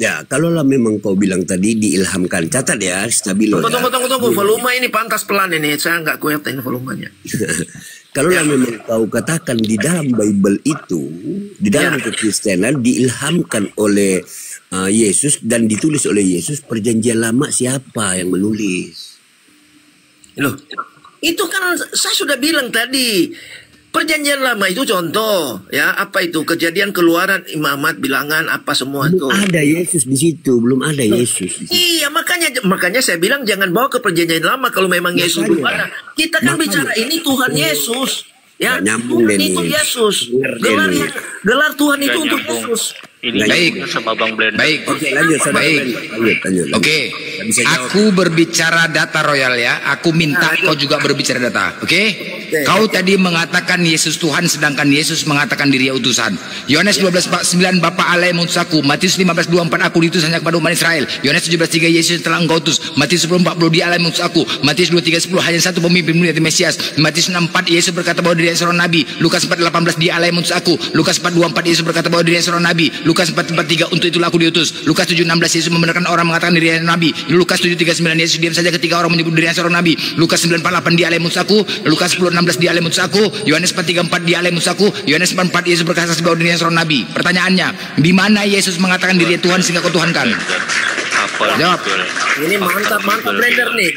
[SPEAKER 5] Ya, kalaulah memang kau bilang tadi diilhamkan, catat ya, stabilo.
[SPEAKER 8] Tunggu, volume ini pantas pelan ini, saya nggak kuat ini volumenya.
[SPEAKER 5] Kalaulah memang kau katakan di dalam Bible itu, di dalam kekristenan diilhamkan oleh Yesus dan ditulis oleh Yesus, perjanjian lama siapa yang menulis?
[SPEAKER 8] Loh, itu kan saya sudah bilang tadi. Perjanjian lama itu contoh, ya apa itu kejadian keluaran imamat bilangan apa semua itu.
[SPEAKER 5] Belum ada Yesus di situ, belum ada Yesus.
[SPEAKER 8] Iya makanya saya bilang jangan bawa ke perjanjian lama kalau memang Yesus belum ada. Kita kan bicara ini Tuhan Yesus, ya Tuhan itu Yesus. Gelar Tuhan itu untuk Yesus.
[SPEAKER 4] Ini baik sama Bang Blender.
[SPEAKER 9] Baik.
[SPEAKER 5] Oke, lanjut.
[SPEAKER 9] Oke. Aku berbicara data, Royal ya. Aku minta kau juga berbicara data. Oke? Kau tadi mengatakan Yesus Tuhan sedangkan Yesus mengatakan dirinya utusan. Yohanes 12:9 Bapa Allah yang mengutus aku. Matius 15:24 aku diutus hanya kepada umat Israel. Yohanes 17:3 Yesus telah engkau utus. Matius 10:40 Dia Allah yang mengutus aku. Matius 23:10 hanya satu pemimpin mulia yaitu Mesias. Matius 6:4 Yesus berkata bahwa dirinya seorang nabi. Lukas 4:18 Dia Allah yang mengutus aku. Lukas 4:24 Yesus berkata bahwa dirinya seorang nabi. Lukas 4:43 untuk itulah aku diutus. Lukas 7:16 Yesus membenarkan orang mengatakan dirinya nabi. Lukas 7:39 Yesus diam saja ketika orang menyebut dirinya seorang nabi. Lukas 9:48 Dia Allah yang mengutus aku. Lukas 10:16 Dia Allah yang mengutus aku. Yohanes 4:34 Dia Allah yang mengutus aku. Yohanes 4:4 Yesus berkata bahwa dirinya seorang nabi. Pertanyaannya, di mana Yesus mengatakan dirinya Tuhan sehingga kau tuhankan? Jawab.
[SPEAKER 8] Ini mantap Blender nih.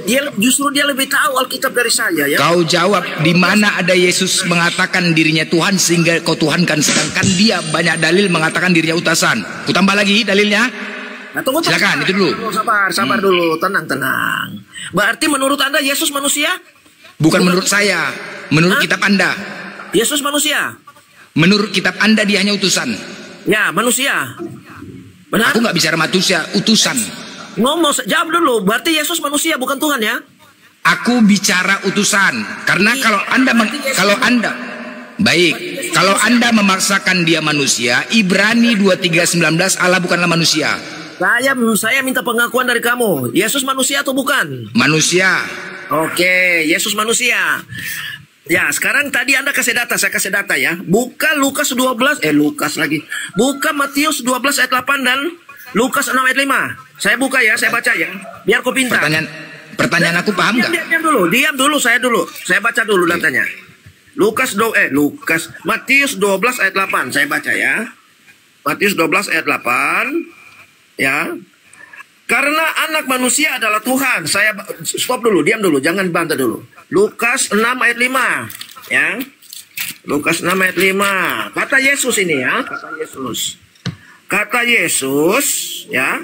[SPEAKER 8] Dia justru lebih tahu Alkitab dari saya ya.
[SPEAKER 9] Kau jawab, di mana ada Yesus mengatakan dirinya Tuhan sehingga kau tuhankan, sedangkan dia banyak dalil mengatakan dirinya utusan. Ku tambah lagi dalilnya.
[SPEAKER 8] Nah, tunggu,
[SPEAKER 9] silakan itu dulu.
[SPEAKER 8] Sabar dulu, tenang. Berarti menurut Anda Yesus manusia?
[SPEAKER 9] Bukan menurut saya, menurut kitab Anda.
[SPEAKER 8] Yesus manusia.
[SPEAKER 9] Menurut kitab Anda dia hanya utusan.
[SPEAKER 8] Ya, manusia. Benar?
[SPEAKER 9] Aku nggak bicara manusia, utusan.
[SPEAKER 8] Jawab dulu. Berarti Yesus manusia bukan Tuhan ya?
[SPEAKER 9] Aku bicara utusan. Karena kalau Anda memaksakan dia manusia, Ibrani 23:19 Allah bukanlah manusia.
[SPEAKER 8] Saya minta pengakuan dari kamu. Yesus manusia atau bukan?
[SPEAKER 9] Manusia.
[SPEAKER 8] Oke, Yesus manusia. Ya, sekarang tadi Anda kasih data, saya kasih data ya. Buka Lukas 12, Buka Matius 12 ayat 8 dan Lukas 6 ayat 5. Saya buka ya, saya baca ya. Biar kau pintar.
[SPEAKER 9] Pertanyaan aku paham nggak?
[SPEAKER 8] Diam dulu. Saya baca dulu datanya. Matius 12 ayat 8. Saya baca ya. Matius 12 ayat 8. Ya. Karena anak manusia adalah Tuhan. Stop dulu, diam dulu, jangan bantah dulu. Lukas 6 ayat 5. Ya. Lukas 6 ayat 5. Kata Yesus ini ya, Kata Yesus, ya.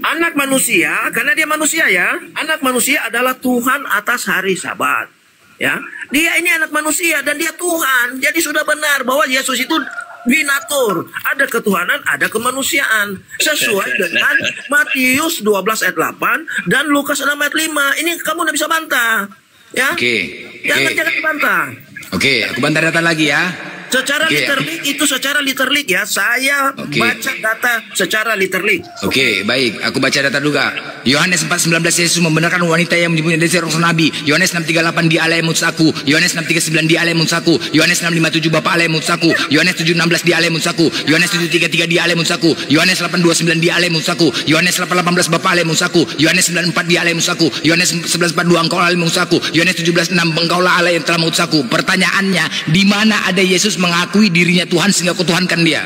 [SPEAKER 8] Anak manusia, karena dia manusia ya. Anak manusia adalah Tuhan atas hari Sabat. Ya. Dia ini anak manusia dan dia Tuhan. Jadi sudah benar bahwa Yesus itu binatur, ada ketuhanan, ada kemanusiaan, sesuai dengan Matius 12 ayat 8 dan Lukas 6 ayat 5. Ini kamu tidak bisa bantah, ya?
[SPEAKER 9] Oke.
[SPEAKER 8] Jangan dibantah.
[SPEAKER 9] Oke, aku bantah data lagi ya.
[SPEAKER 8] Secara literik itu secara literik ya. Saya baca data secara literik.
[SPEAKER 9] Oke, baik. Aku baca data juga. Yohanes 4:19 Yesus membenarkan wanita yang menyebutnya dari seorang nabi. Yohanes 6:38 dia Allah yang mengutus aku. Yohanes 6:39 dia Allah yang mengutus aku. Yohanes 6:57 Bapa Allah yang mengutus aku. Yohanes 7:16 dia Allah yang mengutus aku. Yohanes 7:33 dia Allah yang mengutus aku. Yohanes 8:29 dia Allah yang mengutus aku. Yohanes 8:18 Bapa Allah yang mengutus aku. Yohanes 9:4 dia Allah yang mengutus aku. Yohanes 11:42 engkau Allah yang mengutus aku. Yohanes 17:6 engkaulah Allah yang telah mengutus aku. Pertanyaannya, di mana ada Yesus mengakui dirinya Tuhan sehingga kutuhankan dia?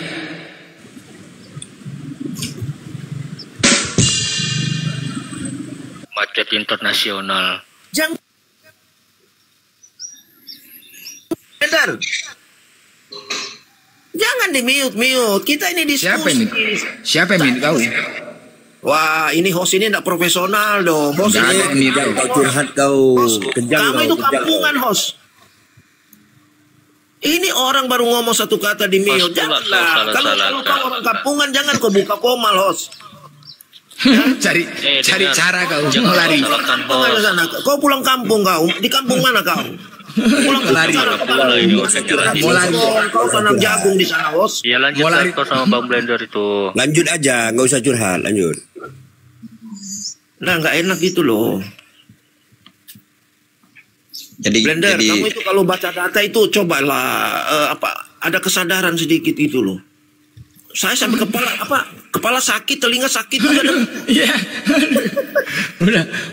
[SPEAKER 4] Macet internasional.
[SPEAKER 8] Jangan. Bentar. Jangan di-mute. Kita ini diskusi.
[SPEAKER 9] Siapa yang mute kau?
[SPEAKER 8] Wah, ini host ini tidak profesional dong. Host
[SPEAKER 5] ini kau curhat kau.
[SPEAKER 8] Kamu itu kampungan host. Ini orang baru ngomong satu kata di mute. Janganlah. Kalau kau orang kampungan jangan kau buka komal host.
[SPEAKER 9] cari cara kau lari.
[SPEAKER 8] Kau pulang kampung kau. Di kampung mana kau? Pulang lari.
[SPEAKER 4] Mau lari.
[SPEAKER 8] Kau tanam jagung di sana host.
[SPEAKER 4] Ya lanjut kau sama Bang Blender itu.
[SPEAKER 5] Lanjut aja, nggak usah curhat. Lanjut.
[SPEAKER 8] Nah, nggak enak gitu loh.
[SPEAKER 2] Jadi
[SPEAKER 8] Blender, kamu itu kalau baca data itu cobalah ada kesadaran sedikit itu loh. Saya sampai kepala sakit, telinga sakit.
[SPEAKER 9] Iya.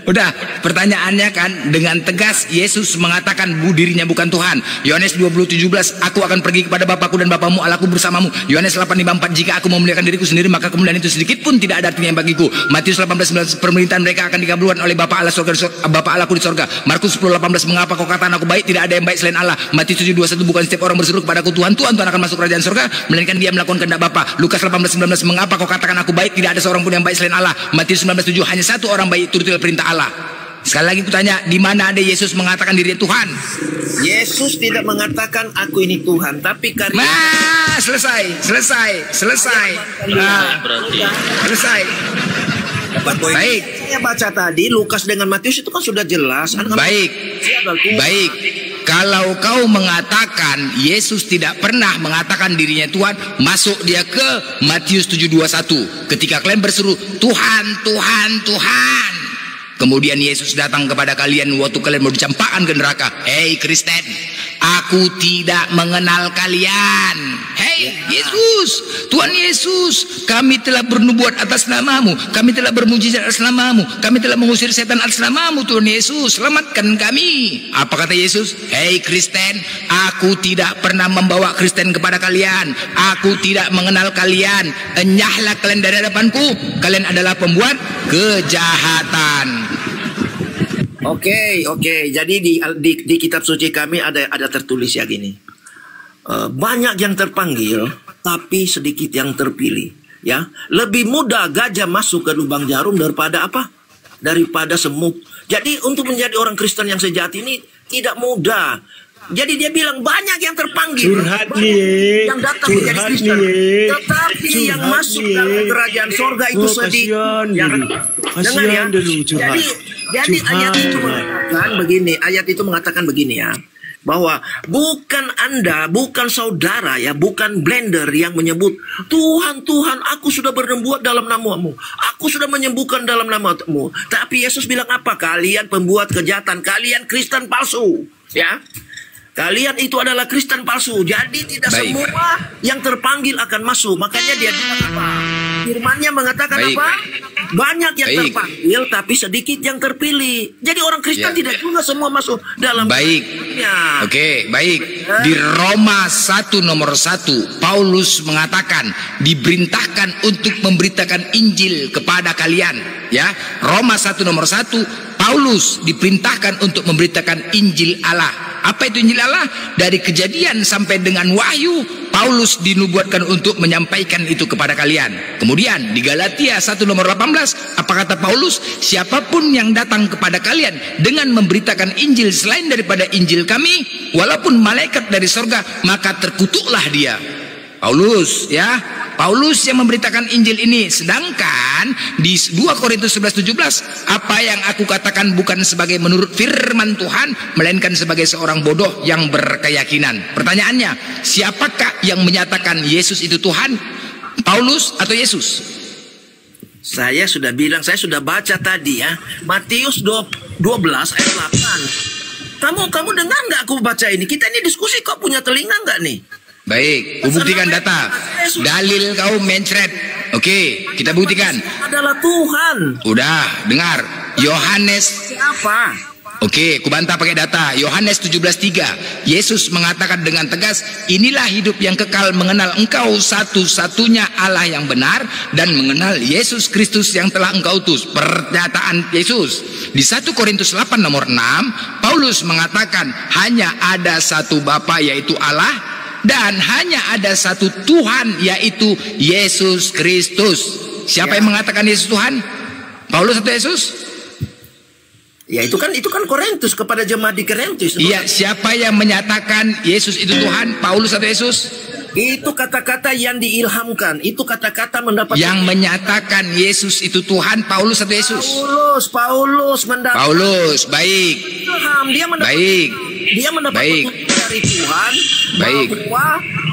[SPEAKER 9] Udah. Pertanyaannya kan dengan tegas Yesus mengatakan dirinya bukan Tuhan. Yohanes 20:17 aku akan pergi kepada Bapakku dan Bapamu Allahku bersamamu. Yohanes 8:54 jika aku memuliakan diriku sendiri maka kemuliaan itu sedikit pun tidak ada artinya bagiku. Matius 18:19 pemerintahan mereka akan dikabulkan oleh Bapa Allah Bapa Allahku di sorga. Markus 10:18 mengapa kau katakan aku baik, tidak ada yang baik selain Allah. Matius 7:21 bukan setiap orang berseru kepadaku Tuhan Tuhan akan masuk kerajaan sorga, melainkan dia melakukan kehendak Bapa. Lukas 18:19 mengapa kau katakan aku baik, tidak ada seorang pun yang baik selain Allah. Matius 19:7 hanya satu orang baik turut perintah Allah. Sekali lagi kutanya, di mana ada Yesus mengatakan dirinya Tuhan?
[SPEAKER 8] Yesus tidak mengatakan aku ini Tuhan, tapi karya.
[SPEAKER 9] Nah, selesai. Baik.
[SPEAKER 8] Saya baca tadi Lukas dengan Matius itu kan sudah jelas.
[SPEAKER 9] Baik. Kalau kau mengatakan Yesus tidak pernah mengatakan dirinya Tuhan, masuk dia ke Matius 7:21. Ketika kalian berseru Tuhan, Tuhan, Tuhan, kemudian Yesus datang kepada kalian waktu kalian mau dicampakkan ke neraka. Hei Kristen, aku tidak mengenal kalian. Hei Yesus, Tuhan Yesus, kami telah bernubuat atas namamu, kami telah bermujizat atas namamu, kami telah mengusir setan atas namamu. Tuhan Yesus, selamatkan kami. Apa kata Yesus? Hei Kristen, aku tidak pernah membawa Kristen kepada kalian, aku tidak mengenal kalian. Enyahlah kalian dari hadapanku, kalian adalah pembuat kejahatan.
[SPEAKER 8] Oke. Jadi di kitab suci kami ada tertulis ya gini. Banyak yang terpanggil, tapi sedikit yang terpilih. Ya, lebih mudah gajah masuk ke lubang jarum daripada apa? Daripada semut. Jadi untuk menjadi orang Kristen yang sejati ini tidak mudah. Jadi dia bilang banyak yang terpanggil, yang datang menjadi Kristen, tetapi yang masuk dalam kerajaan sorga itu sedikit. Dengar ya. Jadi ayat itu mengatakan begini ya, bahwa bukan Anda, bukan saudara ya, bukan Blender yang menyebut Tuhan, Tuhan, aku sudah bernubuat dalam namamu, aku sudah menyembuhkan dalam namamu. Tapi Yesus bilang apa? Kalian pembuat kejahatan, kalian Kristen palsu, ya. Kalian itu adalah Kristen palsu. Jadi tidak semua yang terpanggil akan masuk. Makanya dia bilang apa? Firman-Nya mengatakan apa? Banyak yang terpanggil tapi sedikit yang terpilih. Jadi orang Kristen tidak juga semua masuk dalam.
[SPEAKER 9] Oke, baik. Di Roma 1 nomor 1 Paulus mengatakan diperintahkan untuk memberitakan Injil kepada kalian. Ya, Roma 1 nomor 1 Paulus diperintahkan untuk memberitakan Injil Allah. Apa itu Injil Allah? Dari Kejadian sampai dengan Wahyu, Paulus dinubuatkan untuk menyampaikan itu kepada kalian. Kemudian di Galatia 1 nomor 18, apa kata Paulus? Siapapun yang datang kepada kalian dengan memberitakan Injil selain daripada Injil kami, walaupun malaikat dari sorga, maka terkutuklah dia. Paulus ya, Paulus yang memberitakan Injil ini. Sedangkan di 2 Korintus 11:17, apa yang aku katakan bukan sebagai menurut firman Tuhan, melainkan sebagai seorang bodoh yang berkeyakinan. Pertanyaannya, siapakah yang menyatakan Yesus itu Tuhan? Paulus atau Yesus?
[SPEAKER 8] Saya sudah bilang, saya sudah baca tadi ya, Matius 12 ayat 8. Kamu dengar nggak aku baca ini? Kita ini diskusi, kok punya telinga nggak nih?
[SPEAKER 9] Baik, buktikan data. Dalil kau mencret. Oke, kita buktikan.
[SPEAKER 8] Adalah Tuhan.
[SPEAKER 9] Udah, dengar. Yohanes.
[SPEAKER 8] Siapa?
[SPEAKER 9] Oke, kubantah pakai data. Yohanes 17:3. Yesus mengatakan dengan tegas, inilah hidup yang kekal, mengenal engkau satu-satunya Allah yang benar, dan mengenal Yesus Kristus yang telah engkau utus. Pernyataan Yesus. Di 1 Korintus 8 nomor 6, Paulus mengatakan hanya ada satu Bapa, yaitu Allah, dan hanya ada satu Tuhan, yaitu Yesus Kristus. Siapa yang mengatakan Yesus Tuhan? Paulus atau Yesus?
[SPEAKER 8] Ya itu kan Korintus, kepada jemaat di Korintus.
[SPEAKER 9] Iya, siapa yang menyatakan Yesus itu Tuhan? Paulus atau Yesus?
[SPEAKER 8] Itu kata-kata yang diilhamkan. Itu kata-kata mendapat.
[SPEAKER 9] Yang menyatakan Yesus itu Tuhan, Paulus atau Yesus?
[SPEAKER 8] Paulus mendapat.
[SPEAKER 9] Paulus, baik.
[SPEAKER 8] Ilham, dia mendapat.
[SPEAKER 9] Baik.
[SPEAKER 8] Dia mendapat petunjuk dari Tuhan.
[SPEAKER 9] Baik.
[SPEAKER 8] Bahwa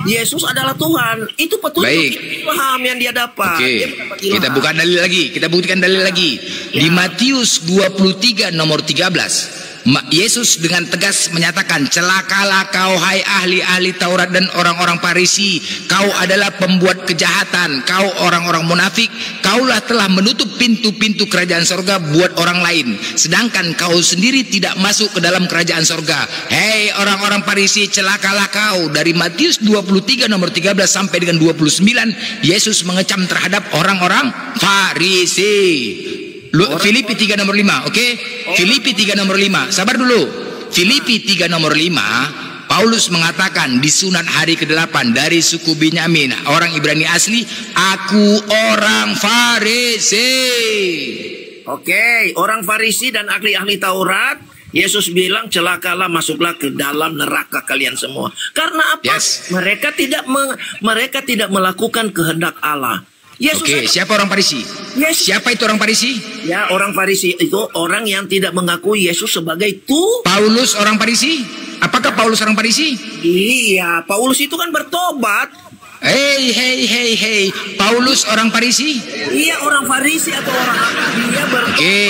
[SPEAKER 8] Yesus adalah Tuhan. Itu petunjuk ilham yang dia dapat.
[SPEAKER 9] Oke. Kita buka dalil lagi. Kita buktikan dalil lagi. Di Matius 23 nomor 13. Yesus dengan tegas menyatakan, celakalah kau hai ahli-ahli Taurat dan orang-orang Farisi, kau adalah pembuat kejahatan, kau orang-orang munafik, kaulah telah menutup pintu-pintu kerajaan sorga buat orang lain, sedangkan kau sendiri tidak masuk ke dalam kerajaan sorga. Hei orang-orang Farisi, celakalah kau. Dari Matius 23 nomor 13 sampai dengan 29, Yesus mengecam terhadap orang-orang Farisi. Filipi 3 nomor 5, oke? Filipi 3 nomor 5, sabar dulu. Filipi 3 nomor 5, Paulus mengatakan di sunat hari ke-8 dari suku Benyamin, orang Ibrani asli, aku orang Farisi.
[SPEAKER 8] Oke, orang Farisi dan ahli-ahli Taurat. Yesus bilang, celakalah, masuklah ke dalam neraka kalian semua. Karena apa? Mereka tidak melakukan kehendak Allah.
[SPEAKER 9] Oke, siapa orang Farisi? Siapa itu orang Farisi?
[SPEAKER 8] Ya, orang Farisi itu orang yang tidak mengakui Yesus sebagai Tuhan.
[SPEAKER 9] Paulus orang Farisi? Apakah Paulus orang Farisi?
[SPEAKER 8] Iya, Paulus itu kan bertobat.
[SPEAKER 9] Hei, Paulus orang Farisi?
[SPEAKER 8] Iya, orang Farisi atau orang apa? Dia bertobat.
[SPEAKER 9] Oke,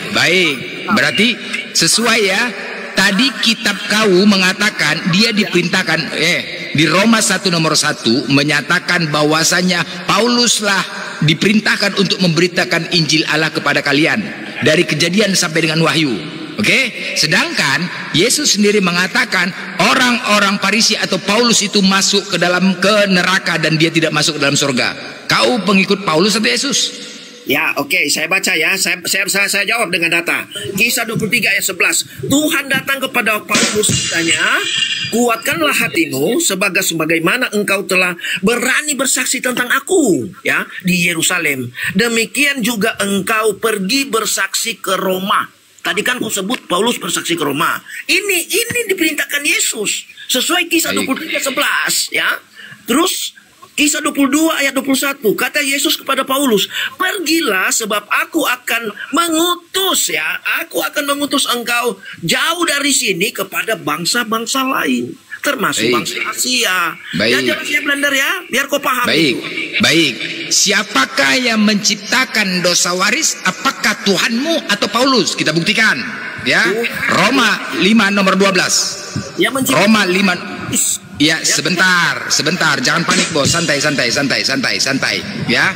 [SPEAKER 9] baik. Berarti sesuai ya. Tadi kitab kau mengatakan dia diperintahkan, di Roma 1 nomor 1 menyatakan bahwasanya Pauluslah diperintahkan untuk memberitakan Injil Allah kepada kalian dari Kejadian sampai dengan Wahyu. Oke? Sedangkan Yesus sendiri mengatakan orang-orang Farisi atau Paulus itu masuk ke neraka dan dia tidak masuk ke dalam surga. Kau pengikut Paulus atau Yesus?
[SPEAKER 8] Ya, oke, saya baca ya. Saya jawab dengan data. Kisah 23 ayat 11. Tuhan datang kepada Paulus, katanya, kuatkanlah hatimu sebagaimana engkau telah berani bersaksi tentang aku ya di Yerusalem. Demikian juga engkau pergi bersaksi ke Roma. Tadi kan kau sebut Paulus bersaksi ke Roma. Ini diperintahkan Yesus sesuai Kisah 23:11 ya. Terus Kisah 22 ayat 21, kata Yesus kepada Paulus, pergilah sebab aku akan mengutus engkau jauh dari sini kepada bangsa-bangsa lain, termasuk bangsa Asia. Ya, jangan saya blender ya, biar kau paham.
[SPEAKER 9] Baik. Siapakah yang menciptakan dosa waris? Apakah Tuhanmu atau Paulus? Kita buktikan. Ya, Roma 5 nomor 12. Roma 5. Ya, sebentar, jangan panik bos, santai, ya.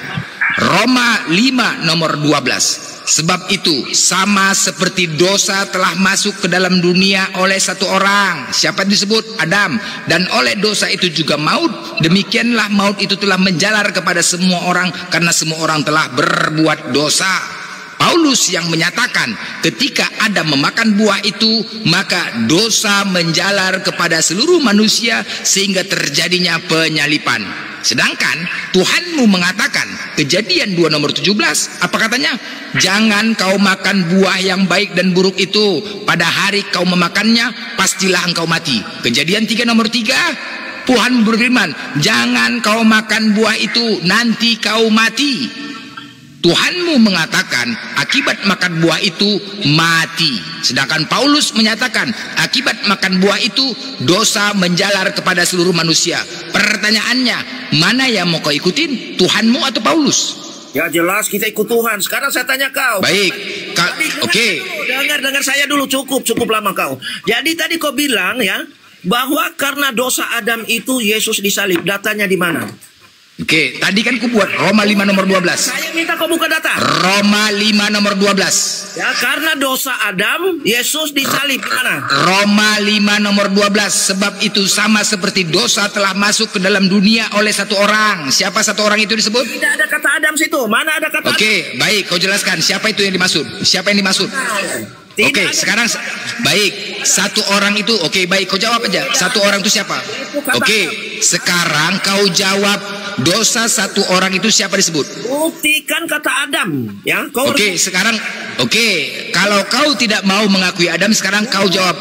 [SPEAKER 9] Roma 5 nomor 12. Sebab itu sama seperti dosa telah masuk ke dalam dunia oleh satu orang, siapa disebut? Adam, dan oleh dosa itu juga maut, demikianlah maut itu telah menjalar kepada semua orang karena semua orang telah berbuat dosa. Paulus yang menyatakan ketika Adam memakan buah itu maka dosa menjalar kepada seluruh manusia sehingga terjadinya penyalipan. Sedangkan Tuhanmu mengatakan, Kejadian 2 nomor 17, apa katanya? Jangan kau makan buah yang baik dan buruk itu, pada hari kau memakannya pastilah engkau mati. Kejadian 3 nomor 3, Tuhan berfirman, jangan kau makan buah itu, nanti kau mati. Tuhanmu mengatakan akibat makan buah itu mati. Sedangkan Paulus menyatakan akibat makan buah itu dosa menjalar kepada seluruh manusia. Pertanyaannya, mana yang mau kau ikutin, Tuhanmu atau Paulus?
[SPEAKER 8] Ya jelas kita ikut Tuhan. Sekarang saya tanya kau.
[SPEAKER 9] Baik, oke.
[SPEAKER 8] Dengar saya dulu, cukup lama kau. Jadi tadi kau bilang ya bahwa karena dosa Adam itu Yesus disalib. Datanya di mana?
[SPEAKER 9] Oke, tadi kan ku buat Roma 5 nomor 12.
[SPEAKER 8] Saya minta kau buka data.
[SPEAKER 9] Roma 5 nomor 12.
[SPEAKER 8] Ya, karena dosa Adam, Yesus disalib di mana?
[SPEAKER 9] Roma 5 nomor 12. Sebab itu sama seperti dosa telah masuk ke dalam dunia oleh satu orang. Siapa satu orang itu disebut?
[SPEAKER 8] Tidak ada kata Adam situ. Mana ada kata
[SPEAKER 9] Oke, baik, kau jelaskan siapa itu yang dimaksud? Siapa yang dimaksud? Oke, sekarang baik, satu orang itu, oke, baik, kau jawab aja. Satu orang itu siapa? Oke, sekarang kau jawab dosa satu orang itu siapa disebut?
[SPEAKER 8] Buktikan kata Adam, ya.
[SPEAKER 9] Oke, sekarang, oke, kalau kau tidak mau mengakui Adam, sekarang kau jawab.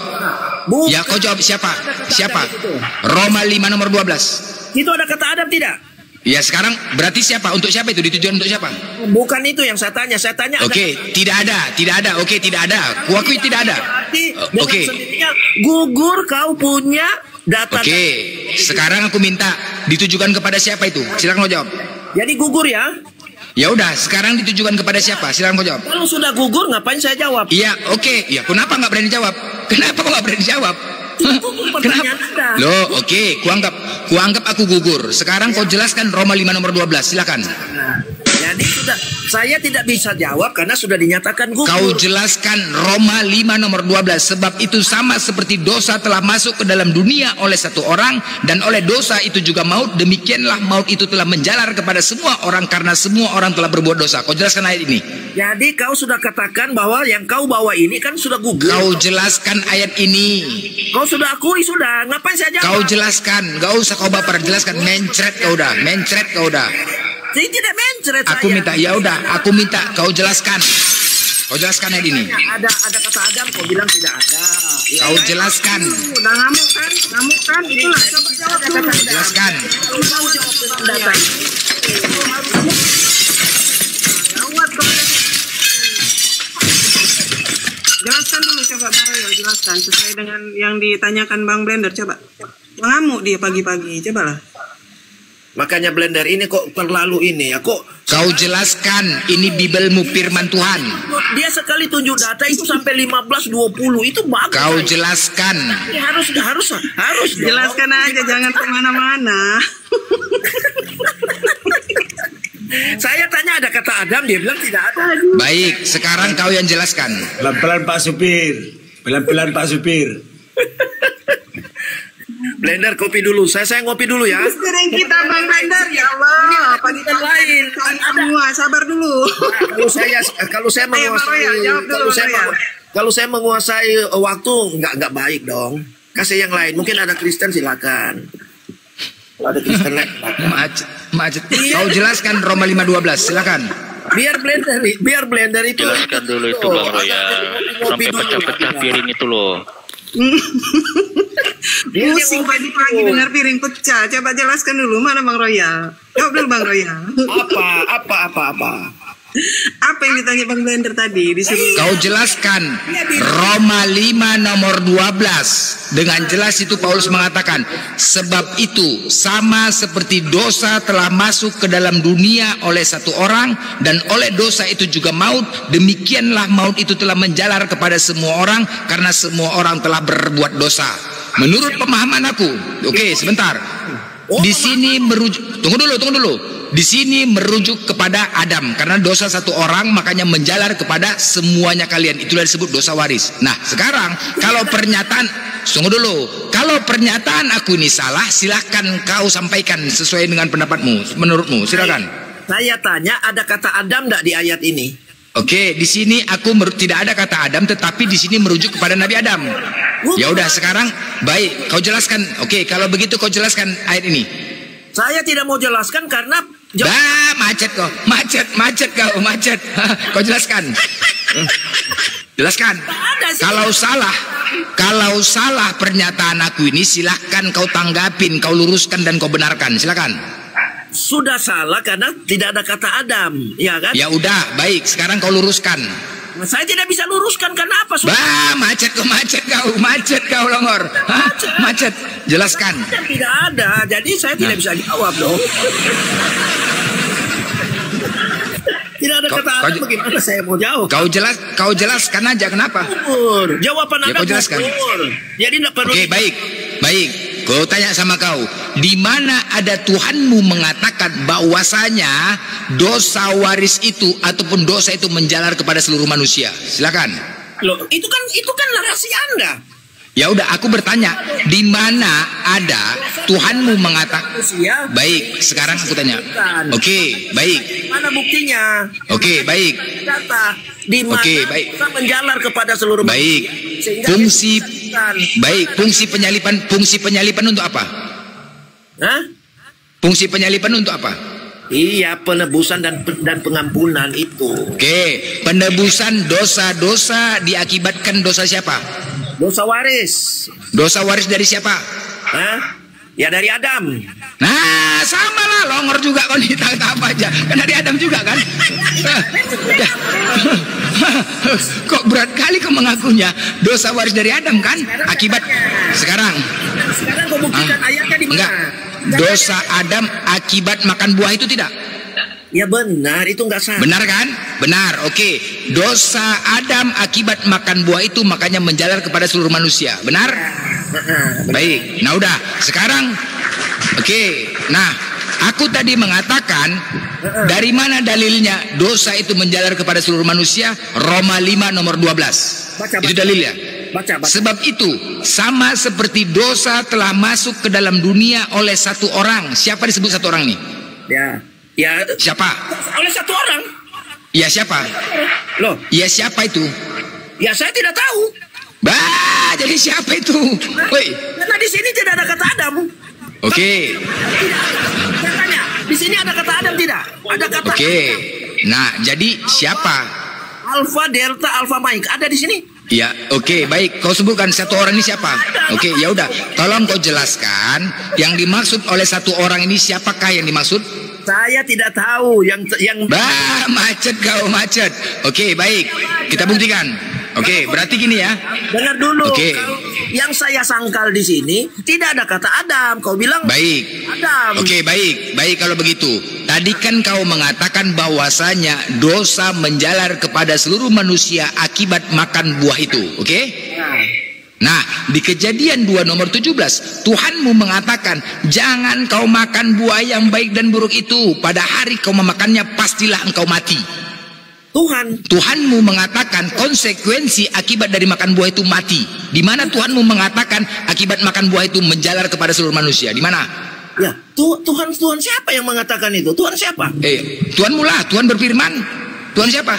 [SPEAKER 9] Ya, kau jawab siapa? Siapa? Roma 5 nomor 12.
[SPEAKER 8] Itu ada kata Adam tidak?
[SPEAKER 9] Ya, sekarang berarti siapa? Untuk siapa itu? Ditujuan untuk siapa?
[SPEAKER 8] Bukan itu yang saya tanya. Saya tanya.
[SPEAKER 9] Oke, tidak ada. Oke, tidak ada. Kuakui tidak ada. Oke.
[SPEAKER 8] Gugur kau punya data.
[SPEAKER 9] Oke, sekarang aku minta ditujukan kepada siapa itu? Silakan kau jawab.
[SPEAKER 8] Jadi gugur ya?
[SPEAKER 9] Ya udah, sekarang ditujukan kepada siapa? Silakan kau jawab.
[SPEAKER 8] Kalau sudah gugur, ngapain saya jawab?
[SPEAKER 9] Iya, oke. Ya, kenapa nggak berani jawab? Kenapa kau nggak berani jawab? Kenapa? Loh, oke, kuanggap aku gugur. Sekarang kau jelaskan Roma 5 nomor 12. Silakan.
[SPEAKER 8] Jadi saya tidak bisa jawab karena sudah dinyatakan gugur.
[SPEAKER 9] Kau jelaskan Roma 5 nomor 12. Sebab itu sama seperti dosa telah masuk ke dalam dunia oleh satu orang, dan oleh dosa itu juga maut. Demikianlah maut itu telah menjalar kepada semua orang karena semua orang telah berbuat dosa. Kau jelaskan ayat ini.
[SPEAKER 8] Jadi kau sudah katakan bahwa yang kau bawa ini kan sudah gugur.
[SPEAKER 9] Kau jelaskan ayat ini.
[SPEAKER 8] Kau sudah akui, sudah. Ngapain saya jawab?
[SPEAKER 9] Kau jelaskan. Gak usah kau baper. Jelaskan. Mencret kau udah.
[SPEAKER 8] Saya tidak mencret.
[SPEAKER 9] Aku minta, ya udah, aku minta kau jelaskan. Kau jelaskan ayat ini.
[SPEAKER 8] Ada kata Adam, kau bilang tidak ada. Ya,
[SPEAKER 9] kau jelaskan.
[SPEAKER 6] Udah ngamuk kan? Itulah, coba jawab dulu.
[SPEAKER 9] Jelaskan.
[SPEAKER 8] Kau jawab dengan data.
[SPEAKER 6] Jelaskan dulu, coba Bang Royal, jelaskan sesuai dengan yang ditanyakan Bang Blender. Coba. Ngamuk dia pagi-pagi, cobalah.
[SPEAKER 8] Makanya Blender ini kok terlalu ini ya, kok
[SPEAKER 9] kau jelaskan ini Bibelmu, firman Tuhan.
[SPEAKER 8] Dia sekali tunjuk data itu sampai 15-20 itu bagus.
[SPEAKER 9] Kau jelaskan.
[SPEAKER 8] Harus
[SPEAKER 6] jelaskan aja, jangan kemana-mana.
[SPEAKER 8] Saya tanya ada kata Adam, dia bilang tidak ada.
[SPEAKER 9] Baik, sekarang kau yang jelaskan.
[SPEAKER 5] Pelan-pelan Pak Supir.
[SPEAKER 8] Blender kopi dulu, saya ngopi dulu ya.
[SPEAKER 6] Sering kita Bang Blender, ya Allah. Pagi-pagi lain, semua sabar dulu.
[SPEAKER 8] Kalau saya menguasai waktu nggak baik dong. Kasih yang lain, mungkin ada Kristen silakan. Kalau ada Kristen lain.
[SPEAKER 9] Macet. Kau jelaskan Roma 5:12, silakan.
[SPEAKER 8] Biar blender itu.
[SPEAKER 4] Jelaskan dulu itu Bang Royal. Sampai pecah-pecah piring itu loh.
[SPEAKER 6] Pusing pagi-pagi dengar piring pecah. Coba jelaskan dulu, mana Bang Royal? Jawab dulu Bang Royal. Apa yang ditanya Bang Blender tadi?
[SPEAKER 9] Kau jelaskan Roma 5 nomor 12. Dengan jelas itu Paulus mengatakan, sebab itu sama seperti dosa telah masuk ke dalam dunia oleh satu orang, dan oleh dosa itu juga maut. Demikianlah maut itu telah menjalar kepada semua orang karena semua orang telah berbuat dosa. Menurut pemahaman aku, oke, sebentar. Di sini merujuk, tunggu dulu. Di sini merujuk kepada Adam karena dosa satu orang makanya menjalar kepada semuanya kalian. Itulah disebut dosa waris. Nah, sekarang kalau pernyataan, tunggu dulu. Kalau pernyataan aku ini salah, silahkan kau sampaikan sesuai dengan pendapatmu, menurutmu. Silakan.
[SPEAKER 8] Saya tanya, ada kata Adam enggak di ayat ini?
[SPEAKER 9] Oke, di sini aku tidak ada kata Adam, tetapi di sini merujuk kepada Nabi Adam. Ya udah, sekarang baik, kau jelaskan. Oke, kalau begitu kau jelaskan ayat ini.
[SPEAKER 8] Saya tidak mau jelaskan karena
[SPEAKER 9] macet kau. Kau jelaskan. Jelaskan. Kalau salah, kalau salah pernyataan aku ini, silahkan kau tanggapin, kau luruskan dan kau benarkan. Silakan.
[SPEAKER 8] Sudah salah karena tidak ada kata Adam, ya kan?
[SPEAKER 9] Ya udah, baik. Sekarang kau luruskan.
[SPEAKER 8] Saya tidak bisa luruskan karena apa?
[SPEAKER 9] Bah, macet kau Longor. Hah? Macet. Jelaskan.
[SPEAKER 8] Tidak ada, jadi saya tidak bisa jawab dong. Tidak ada kata Adam, bagaimana saya mau jawab?
[SPEAKER 9] Kau jelaskan aja kenapa?
[SPEAKER 8] Jawaban Anda
[SPEAKER 9] kau jelaskan.
[SPEAKER 8] Jadi tidak perlu.
[SPEAKER 9] Oke, baik. Kau tanya sama kau, di mana ada Tuhanmu mengatakan bahwasanya dosa waris itu ataupun dosa itu menjalar kepada seluruh manusia? Silakan.
[SPEAKER 8] Loh, itu kan narasi Anda.
[SPEAKER 9] Ya udah, aku bertanya, di mana ada Tuhanmu mengatakan? Baik, sekarang aku tanya. Oke, baik.
[SPEAKER 8] Mana buktinya?
[SPEAKER 9] Oke, baik.
[SPEAKER 8] Data di mana kita menjalar kepada seluruh
[SPEAKER 9] baik. Fungsi penyalipan untuk apa?
[SPEAKER 8] Hah?
[SPEAKER 9] Fungsi penyalipan untuk apa?
[SPEAKER 8] Iya, penebusan dan pengampunan itu.
[SPEAKER 9] Oke, penebusan dosa-dosa diakibatkan dosa siapa?
[SPEAKER 8] Dosa waris.
[SPEAKER 9] Dosa waris dari siapa?
[SPEAKER 8] Hah? Ya dari Adam.
[SPEAKER 9] Nah, sama lah, Longor juga kau ditangkap aja. Kan dari Adam juga kan? Kok berat kali kau mengakunya? Dosa waris dari Adam kan? Akibat sekarang
[SPEAKER 8] kau buktikan ayatnya di mana?
[SPEAKER 9] Enggak. Dosa Adam akibat makan buah itu tidak?
[SPEAKER 8] Ya benar, itu enggak salah.
[SPEAKER 9] Benar kan? Benar, oke. Dosa Adam akibat makan buah itu makanya menjalar kepada seluruh manusia. Benar? Baik. Nah udah, sekarang oke. Nah, aku tadi mengatakan dari mana dalilnya dosa itu menjalar kepada seluruh manusia? Roma 5 nomor 12. Itu dalilnya.
[SPEAKER 8] Baca.
[SPEAKER 9] Sebab itu sama seperti dosa telah masuk ke dalam dunia oleh satu orang. Siapa disebut satu orang nih?
[SPEAKER 8] Ya.
[SPEAKER 9] Siapa?
[SPEAKER 8] Oleh satu orang.
[SPEAKER 9] Ya siapa?
[SPEAKER 8] Loh.
[SPEAKER 9] Ya siapa itu?
[SPEAKER 8] Ya saya tidak tahu.
[SPEAKER 9] Bah, jadi siapa itu? Woi.
[SPEAKER 8] Karena di sini tidak ada kata Adam.
[SPEAKER 9] Oke.
[SPEAKER 8] Saya tanya, di sini ada kata Adam tidak? Ada kata.
[SPEAKER 9] Oke. Nah, jadi siapa?
[SPEAKER 8] Alfa, Delta, Alfa, Mike ada di sini.
[SPEAKER 9] Ya, oke, baik. Kau sebutkan satu orang ini siapa? Oke, ya udah. Tolong kau jelaskan yang dimaksud oleh satu orang ini siapakah yang dimaksud?
[SPEAKER 8] Saya tidak tahu yang
[SPEAKER 9] bah, macet kau, macet. Oke, baik. Kita buktikan. Oke, berarti gini ya.
[SPEAKER 8] Dengar dulu. Oke. Yang saya sangkal di sini tidak ada kata Adam. Kau bilang
[SPEAKER 9] baik.
[SPEAKER 8] Adam.
[SPEAKER 9] Oke, baik. Baik kalau begitu. Tadi kan kau mengatakan bahwasanya dosa menjalar kepada seluruh manusia akibat makan buah itu. Oke? Nah, di Kejadian 2 nomor 17, Tuhanmu mengatakan, jangan kau makan buah yang baik dan buruk itu. Pada hari kau memakannya, pastilah engkau mati. Tuhanmu mengatakan konsekuensi akibat dari makan buah itu mati. Di mana Tuhanmu mengatakan akibat makan buah itu menjalar kepada seluruh manusia? Di mana?
[SPEAKER 8] Ya, Tuhan siapa yang mengatakan itu? Tuhan siapa?
[SPEAKER 9] Tuhanmu lah, Tuhan berfirman. Tuhan siapa?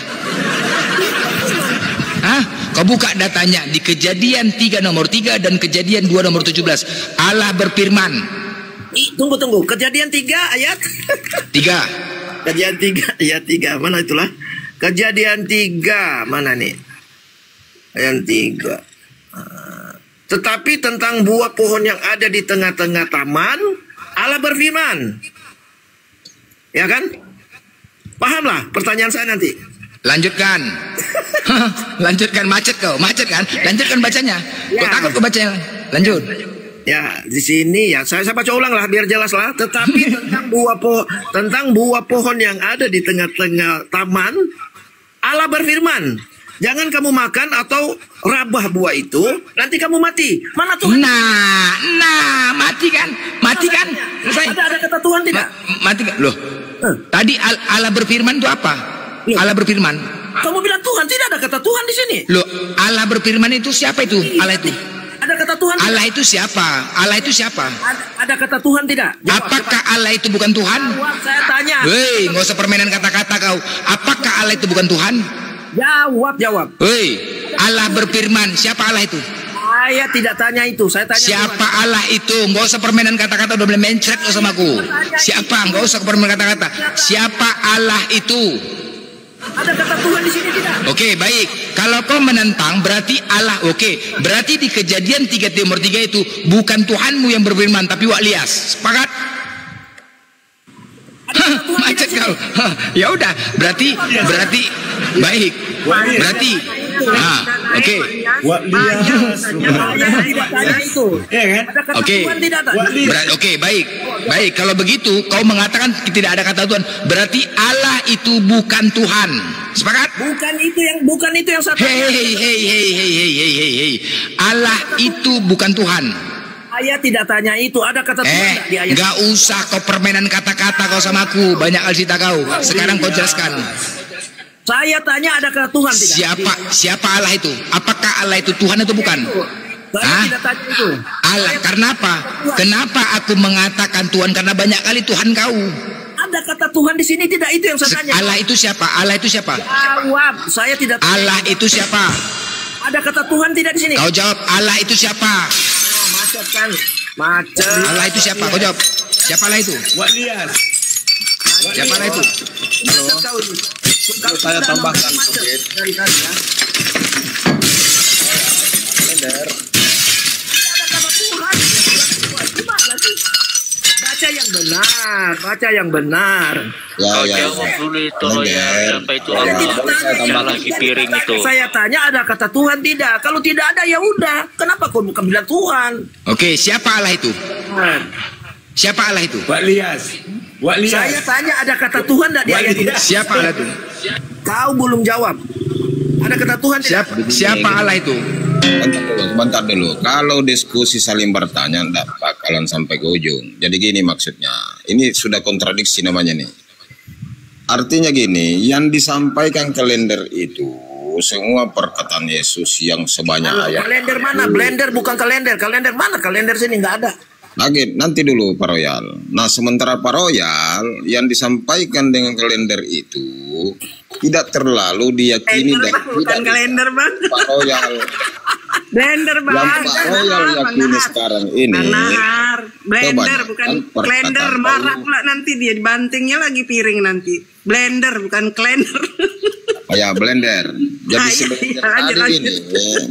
[SPEAKER 9] Hah? Kau buka datanya di Kejadian 3 nomor 3 dan Kejadian 2 nomor 17. Allah berfirman.
[SPEAKER 8] Tunggu. Kejadian 3 ayat 3. Kejadian 3 ayat 3. Mana itulah? Kejadian 3 mana nih? Ayat 3. Tetapi tentang buah pohon yang ada di tengah-tengah taman, Allah berfirman. Ya kan? Pahamlah pertanyaan saya nanti.
[SPEAKER 9] Lanjutkan. Lanjutkan, macet kau, macet kan? Lanjutkan bacanya. Kau takut kau bacanya. Lanjut.
[SPEAKER 8] Ya, di sini ya saya baca ulang lah biar jelas lah. Tetapi tentang buah pohon yang ada di tengah-tengah taman, Allah berfirman, jangan kamu makan atau rabah buah itu, nanti kamu mati. Mana Tuhan?
[SPEAKER 9] Nah, mati kan? Mati kan?
[SPEAKER 8] Ada kata Tuhan tidak?
[SPEAKER 9] Mati kan? Loh. Tadi Allah berfirman itu apa? Allah berfirman.
[SPEAKER 8] Kamu bilang Tuhan, tidak ada kata Tuhan di sini.
[SPEAKER 9] Loh, Allah berfirman itu siapa itu? Allah itu.
[SPEAKER 8] Ada kata Tuhan tidak?
[SPEAKER 9] Allah itu siapa? Allah itu siapa?
[SPEAKER 8] Ada kata Tuhan tidak?
[SPEAKER 9] Jawab, apakah Allah itu bukan Tuhan?
[SPEAKER 8] Jawab, saya tanya.
[SPEAKER 9] Hei, nggak usah permainan kata-kata kau. Apakah Allah itu bukan Tuhan?
[SPEAKER 8] Jawab.
[SPEAKER 9] Hei, Allah berfirman. Siapa Allah itu?
[SPEAKER 8] Saya tidak tanya itu. Saya tanya
[SPEAKER 9] siapa Tuhan. Allah itu? Nggak usah permainan kata-kata. Udah boleh mencret sama aku. Siapa? Nggak usah permainan kata-kata. Siapa Allah itu?
[SPEAKER 8] Ada kata
[SPEAKER 5] Tuhan di sini tidak.
[SPEAKER 9] Oke, baik. Kalau kau menentang berarti Allah. Oke, berarti di Kejadian 3 Timur 3 itu bukan Tuhanmu yang berfirman tapi Waklias. Sepakat? Macet kau. Ya udah, berarti baik. Berarti oke. Oke, baik. Baik, kalau begitu kau mengatakan tidak ada kata Tuhan, berarti Allah itu bukan Tuhan. Sepakat?
[SPEAKER 5] Bukan itu yang satu.
[SPEAKER 9] Hei. Allah itu bukan Tuhan.
[SPEAKER 5] Saya tidak tanya itu, ada kata Tuhan di ayat.
[SPEAKER 9] Nggak usah kau permainan kata-kata kau sama aku, banyak kali cerita kau. Sekarang kau jelaskan.
[SPEAKER 5] Saya tanya ada kata Tuhan tidak?
[SPEAKER 9] Siapa Allah itu? Apakah Allah itu Tuhan atau bukan?
[SPEAKER 5] Saya tidak tanya itu.
[SPEAKER 9] Allah, karena apa? Kenapa aku mengatakan Tuhan? Karena banyak kali Tuhan kau.
[SPEAKER 5] Ada kata Tuhan di sini tidak, itu yang saya tanya.
[SPEAKER 9] Allah itu siapa? Allah itu siapa?
[SPEAKER 5] Jawab, saya tidak tanya.
[SPEAKER 9] Allah itu siapa?
[SPEAKER 5] Ada kata Tuhan tidak di sini?
[SPEAKER 9] Kau jawab, Allah itu siapa?
[SPEAKER 5] Macet kan? Macet.
[SPEAKER 9] Allah itu siapa? Kau jawab. Siapa Allah itu?
[SPEAKER 2] Waklias.
[SPEAKER 9] Siapa Allah itu?
[SPEAKER 2] Saya tambahkan sedikit.
[SPEAKER 5] Dari tadi ya. Baca yang benar.
[SPEAKER 4] Ya. Dulu itu Royal, apa itu Allah lagi piring itu.
[SPEAKER 5] Saya tanya ada kata Tuhan tidak? Kalau tidak ada ya udah. Kenapa kau bukan bilang Tuhan?
[SPEAKER 9] Oke, siapa Allah itu? Siapa Allah itu?
[SPEAKER 2] Waklias.
[SPEAKER 5] Saya tanya ada kata Tuhan tidak di ayat ini?
[SPEAKER 9] Siapa Allah itu?
[SPEAKER 5] Kau belum jawab. Ada kata Tuhan tidak?
[SPEAKER 9] Siapa Allah itu?
[SPEAKER 2] Sebentar dulu. Kalau diskusi saling bertanya, enggak bakalan sampai ke ujung. Jadi gini maksudnya. Ini sudah kontradiksi namanya nih. Artinya gini, yang disampaikan kalender itu semua perkataan Yesus yang sebanyak ayat.
[SPEAKER 5] Kalender mana? Blender bukan kalender. Kalender mana? Kalender sini nggak ada.
[SPEAKER 2] Nanti dulu Pak Royal. Nah sementara Pak Royal yang disampaikan dengan kalender itu tidak terlalu diyakini dan
[SPEAKER 6] bukan kalender bang.
[SPEAKER 2] Pak Royal.
[SPEAKER 6] Blender bang.
[SPEAKER 2] Yang Pak Royal yakini sekarang ini.
[SPEAKER 6] Blender bukan kalender. Marah pula nanti dia dibantingnya lagi piring nanti. Blender bukan kalender.
[SPEAKER 2] Oh ya blender. Jadi sebenarnya ini.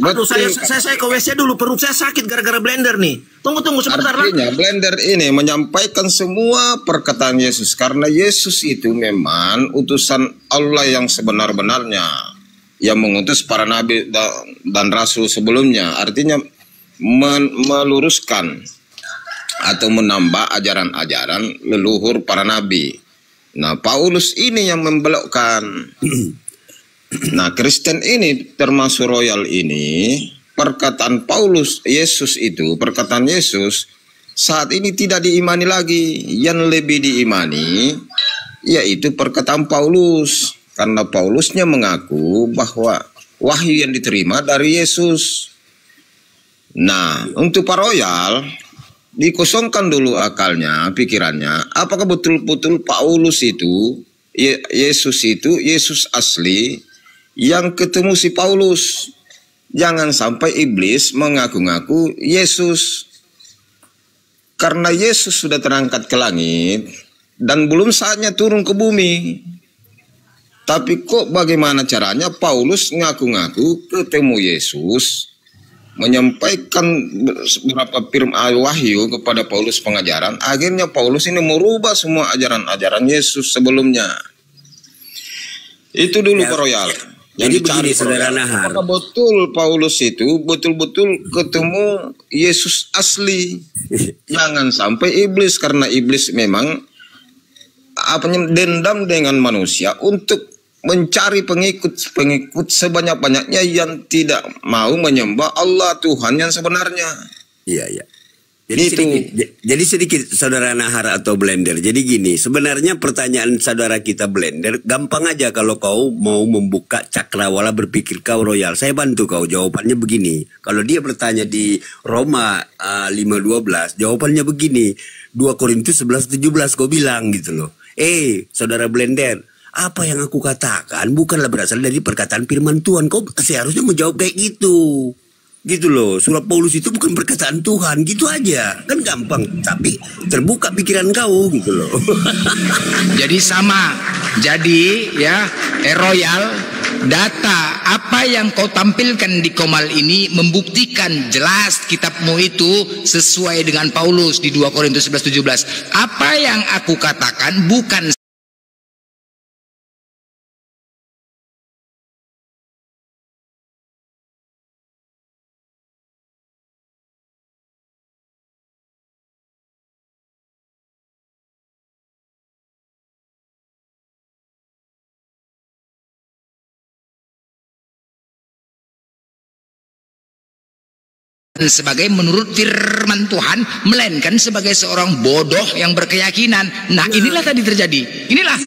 [SPEAKER 5] Aduh saya ke WC dulu, perut saya sakit gara-gara blender nih. Tunggu sebentar.
[SPEAKER 2] Artinya blender ini menyampaikan semua perkataan Yesus karena Yesus itu memang utusan Allah yang sebenar-benarnya yang mengutus para nabi dan rasul sebelumnya. Artinya meluruskan atau menambah ajaran-ajaran leluhur para nabi. Nah Paulus ini yang membelokkan. Nah Kristen ini termasuk Royal ini, perkataan Paulus Yesus itu, perkataan Yesus saat ini tidak diimani lagi. Yang lebih diimani yaitu perkataan Paulus, karena Paulusnya mengaku bahwa wahyu yang diterima dari Yesus. Nah untuk Pak Royal dikosongkan dulu akalnya, pikirannya, apakah betul-betul Paulus itu Yesus itu Yesus asli yang ketemu si Paulus. Jangan sampai iblis mengaku-ngaku Yesus. Karena Yesus sudah terangkat ke langit dan belum saatnya turun ke bumi. Tapi kok bagaimana caranya Paulus ngaku-ngaku ketemu Yesus, menyampaikan beberapa firman wahyu kepada Paulus pengajaran. Akhirnya Paulus ini merubah semua ajaran-ajaran Yesus sebelumnya. Itu dulu Pak Royal.
[SPEAKER 5] Jadi begini saudara Nahar.
[SPEAKER 2] Apakah betul Paulus itu betul-betul ketemu Yesus asli? Jangan sampai iblis, karena iblis memang dendam dengan manusia untuk mencari pengikut sebanyak-banyaknya yang tidak mau menyembah Allah Tuhan yang sebenarnya.
[SPEAKER 5] Iya. Jadi sedikit saudara Nahar atau Blender. Jadi gini, sebenarnya pertanyaan saudara kita Blender gampang aja kalau kau mau membuka cakrawala berpikir kau Royal. Saya bantu kau, jawabannya begini. Kalau dia bertanya di Roma 5:12, jawabannya begini. 2 Korintus 11:17 kau bilang gitu loh. Saudara Blender, apa yang aku katakan bukanlah berasal dari perkataan firman Tuhan. Kau seharusnya menjawab kayak gitu. Gitu loh, surat Paulus itu bukan perkataan Tuhan, gitu aja. Kan gampang, tapi terbuka pikiran kau gitu loh.
[SPEAKER 9] Jadi sama. Jadi ya, Royal data apa yang kau tampilkan di Komal ini membuktikan jelas kitabmu itu sesuai dengan Paulus di 2 Korintus 11:17. Apa yang aku katakan bukan sebagai menurut firman Tuhan, melainkan sebagai seorang bodoh yang berkeyakinan. Nah, inilah tadi terjadi. Inilah.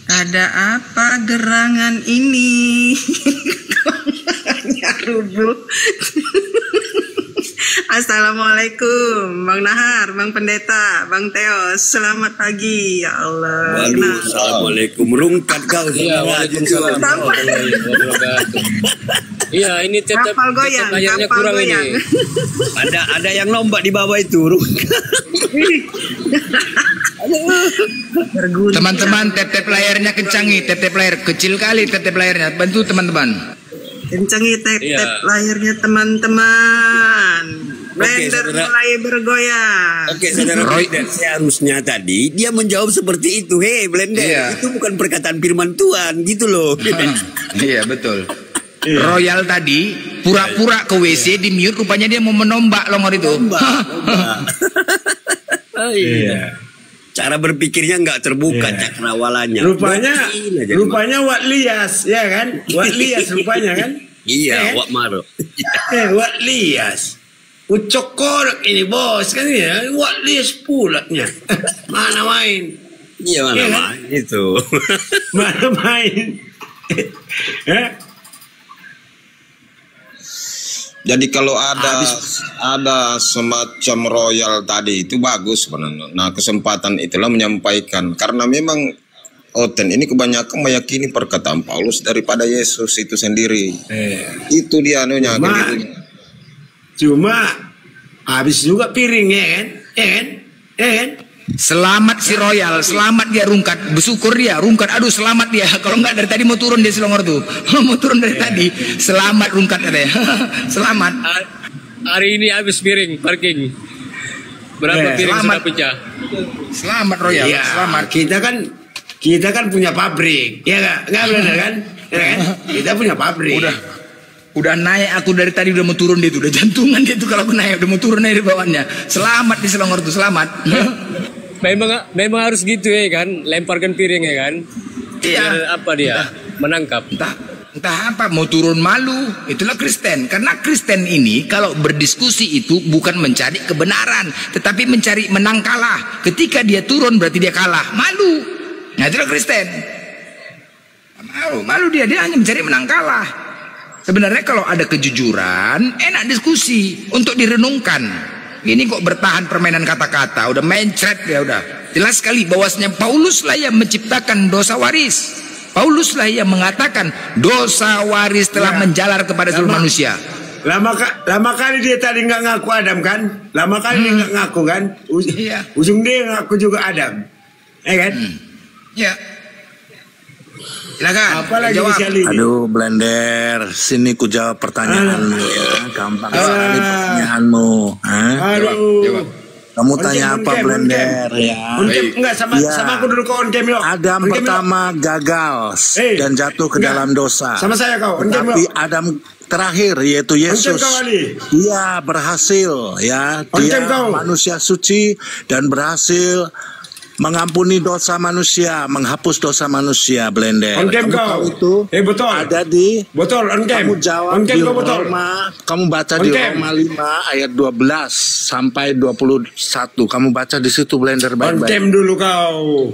[SPEAKER 6] Ada apa gerangan ini? Nyaruduk. Assalamualaikum Bang Nahar, Bang Pendeta, Bang Teos. Selamat pagi. Ya Allah.
[SPEAKER 5] Waduh, assalamualaikum. Rungkat kau.
[SPEAKER 10] Iya, waalaikumsalam. Iya, ini tetap layarnya kurang ini.
[SPEAKER 5] Ada yang nombak di bawah itu.
[SPEAKER 9] Teman-teman, tap-tap layarnya kencangi, tap-tap layar kecil kali, tap-tap layarnya. Bantu teman-teman.
[SPEAKER 6] Kencangi tap-tap layarnya teman-teman. Blender mulai bergoyang.
[SPEAKER 5] Oke, saudara Blender, seharusnya tadi dia menjawab seperti itu. Hei Blender, itu bukan perkataan firman Tuhan, gitu loh.
[SPEAKER 9] Iya, betul. Royal tadi pura-pura ke WC di mute, rupanya dia mau menombak longor itu.
[SPEAKER 5] Iya. Cara berpikirnya nggak terbuka cakrawalannya.
[SPEAKER 11] Rupanya Wak Lias, ya kan? Wak Lias rupanya kan?
[SPEAKER 5] Iya, Wak Maro.
[SPEAKER 11] Wak Lias. Ucok korek ini bos kan ya. Wak Lias pulanya. Mana main?
[SPEAKER 5] Iya, mana main itu.
[SPEAKER 11] Mana main?
[SPEAKER 2] Jadi kalau ada semacam royal tadi itu bagus sebenarnya. Nah, kesempatan itulah menyampaikan karena memang Oten ini kebanyakan meyakini perkataan Paulus daripada Yesus itu sendiri. Itu dia anunya.
[SPEAKER 11] Cuma habis juga piring ya kan?
[SPEAKER 9] Selamat si Royal, selamat dia rungkat, bersyukur dia rungkat. Aduh, selamat dia. Kalau enggak dari tadi mau turun dia Selongor tuh. Mau turun dari tadi. Selamat rungkat katanya. Selamat.
[SPEAKER 10] Hari ini habis piring parking. Berapa piring sudah pecah?
[SPEAKER 9] Selamat Royal.
[SPEAKER 11] Ya,
[SPEAKER 9] selamat.
[SPEAKER 11] Kita kan punya pabrik. Ya enggak benar kan? Ya kan? Kita punya pabrik.
[SPEAKER 9] Udah naik aku dari tadi, udah mau turun dia tuh, udah jantungan dia tuh kalau aku naik udah mau turun dari bawahnya. Selamat di Selongor tuh, selamat.
[SPEAKER 10] Memang harus gitu ya kan, lemparkan piring ya kan.
[SPEAKER 9] Iya.
[SPEAKER 10] Apa dia? Menangkap.
[SPEAKER 9] Entah apa, mau turun malu. Itulah Kristen. Karena Kristen ini kalau berdiskusi itu bukan mencari kebenaran, tetapi mencari menang kalah. Ketika dia turun berarti dia kalah. Malu. Nah, itulah Kristen. Malu dia hanya mencari menang kalah. Sebenarnya kalau ada kejujuran, enak diskusi untuk direnungkan. Ini kok bertahan permainan kata-kata, udah mencret ya udah. Jelas sekali bahwasanya Paulus lah yang menciptakan dosa waris. Paulus lah yang mengatakan dosa waris telah menjalar kepada seluruh manusia.
[SPEAKER 11] Lama kali dia tadi nggak ngaku Adam kan? Lama kali dia nggak ngaku kan? Ujung dia ngaku juga Adam, kan?
[SPEAKER 9] Ya. Silakan.
[SPEAKER 11] Apalagi
[SPEAKER 9] jawab.
[SPEAKER 12] Aduh Blender, sini ku jawab pertanyaanmu ya. Gampang sekali pertanyaanmu.
[SPEAKER 11] Aduh.
[SPEAKER 12] Kamu tanya apa Blender ya?
[SPEAKER 11] Enggak sama aku dulu ke Oncem yuk.
[SPEAKER 12] Adam pertama gagal dan jatuh ke dalam dosa.
[SPEAKER 11] Sama saya kau.
[SPEAKER 12] Tapi Adam terakhir yaitu Yesus, dia berhasil ya. Dia manusia suci dan berhasil mengampuni dosa manusia, menghapus dosa manusia. Blender.
[SPEAKER 11] Kamu tahu itu? Betul.
[SPEAKER 12] Ada di.
[SPEAKER 11] Betul.
[SPEAKER 12] Kamu jawab di Roma. Kamu baca di Roma 5 ayat 12 sampai 21. Kamu baca di situ Blender baik-baik.
[SPEAKER 11] On-cam dulu kau.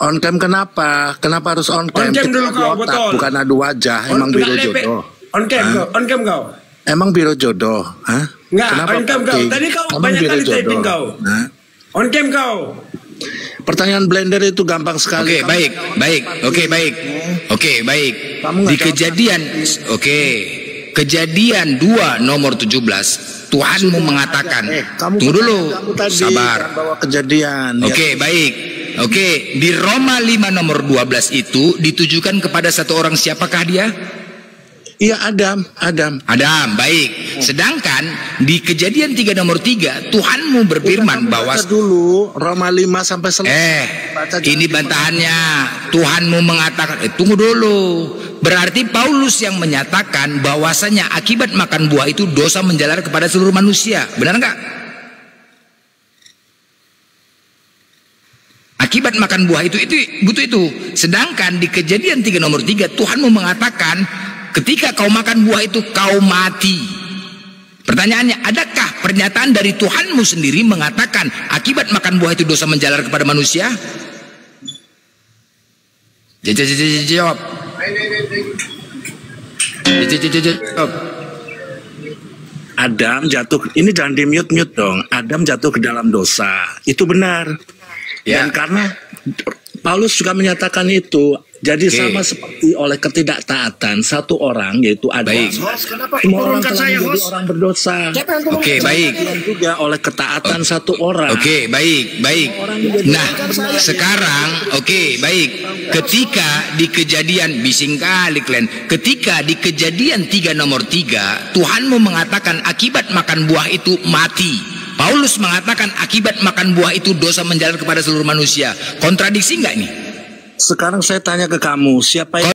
[SPEAKER 12] On-cam kenapa? Kenapa harus on-cam?
[SPEAKER 11] On-cam dulu kau, betul.
[SPEAKER 12] Bukan adu wajah. Emang biro jodoh.
[SPEAKER 11] On-cam kau.
[SPEAKER 12] Emang biro jodoh? Hah?
[SPEAKER 11] Enggak, on-cam kau. Tadi kau banyak kali typing kau. On-cam kau.
[SPEAKER 12] Pertanyaan Blender itu gampang sekali.
[SPEAKER 9] Oke, baik. Di Kejadian, Kejadian 2 nomor 17, Tuhanmu mengatakan, tunggu dulu, sabar.
[SPEAKER 12] Bawa kejadian.
[SPEAKER 9] Oke, baik. Oke, di Roma 5 nomor 12 itu ditujukan kepada satu orang, siapakah dia?
[SPEAKER 12] Iya, Adam,
[SPEAKER 9] baik. Sedangkan di Kejadian 3 nomor 3, Tuhanmu berfirman bahwa
[SPEAKER 12] dulu Roma 5 sampai selesai.
[SPEAKER 9] Ini bantahannya. Tuhanmu mengatakan, tunggu dulu. Berarti Paulus yang menyatakan bahwasanya akibat makan buah itu dosa menjalar kepada seluruh manusia. Benar enggak? Akibat makan buah itu butuh itu. Sedangkan di Kejadian 3 nomor 3, Tuhanmu mengatakan ketika kau makan buah itu kau mati. Pertanyaannya, adakah pernyataan dari Tuhanmu sendiri mengatakan akibat makan buah itu dosa menjalar kepada manusia? Jawab.
[SPEAKER 12] Adam jatuh, ini jangan di mute dong. Adam jatuh ke dalam dosa, itu benar. Dan karena Paulus juga menyatakan itu, jadi sama seperti oleh ketidaktaatan satu orang, yaitu Adam. Semua orang telah menjadi orang berdosa.
[SPEAKER 9] Baik.
[SPEAKER 12] Juga oleh ketaatan satu orang.
[SPEAKER 9] Baik. Nah, sekarang, baik. Ketika di Kejadian, bising kali kalian. Ketika di Kejadian 3 nomor 3, Tuhanmu mengatakan akibat makan buah itu mati. Paulus mengatakan akibat makan buah itu dosa menjalar kepada seluruh manusia. Kontradiksi enggak ini?
[SPEAKER 12] Sekarang saya tanya ke kamu, siapa yang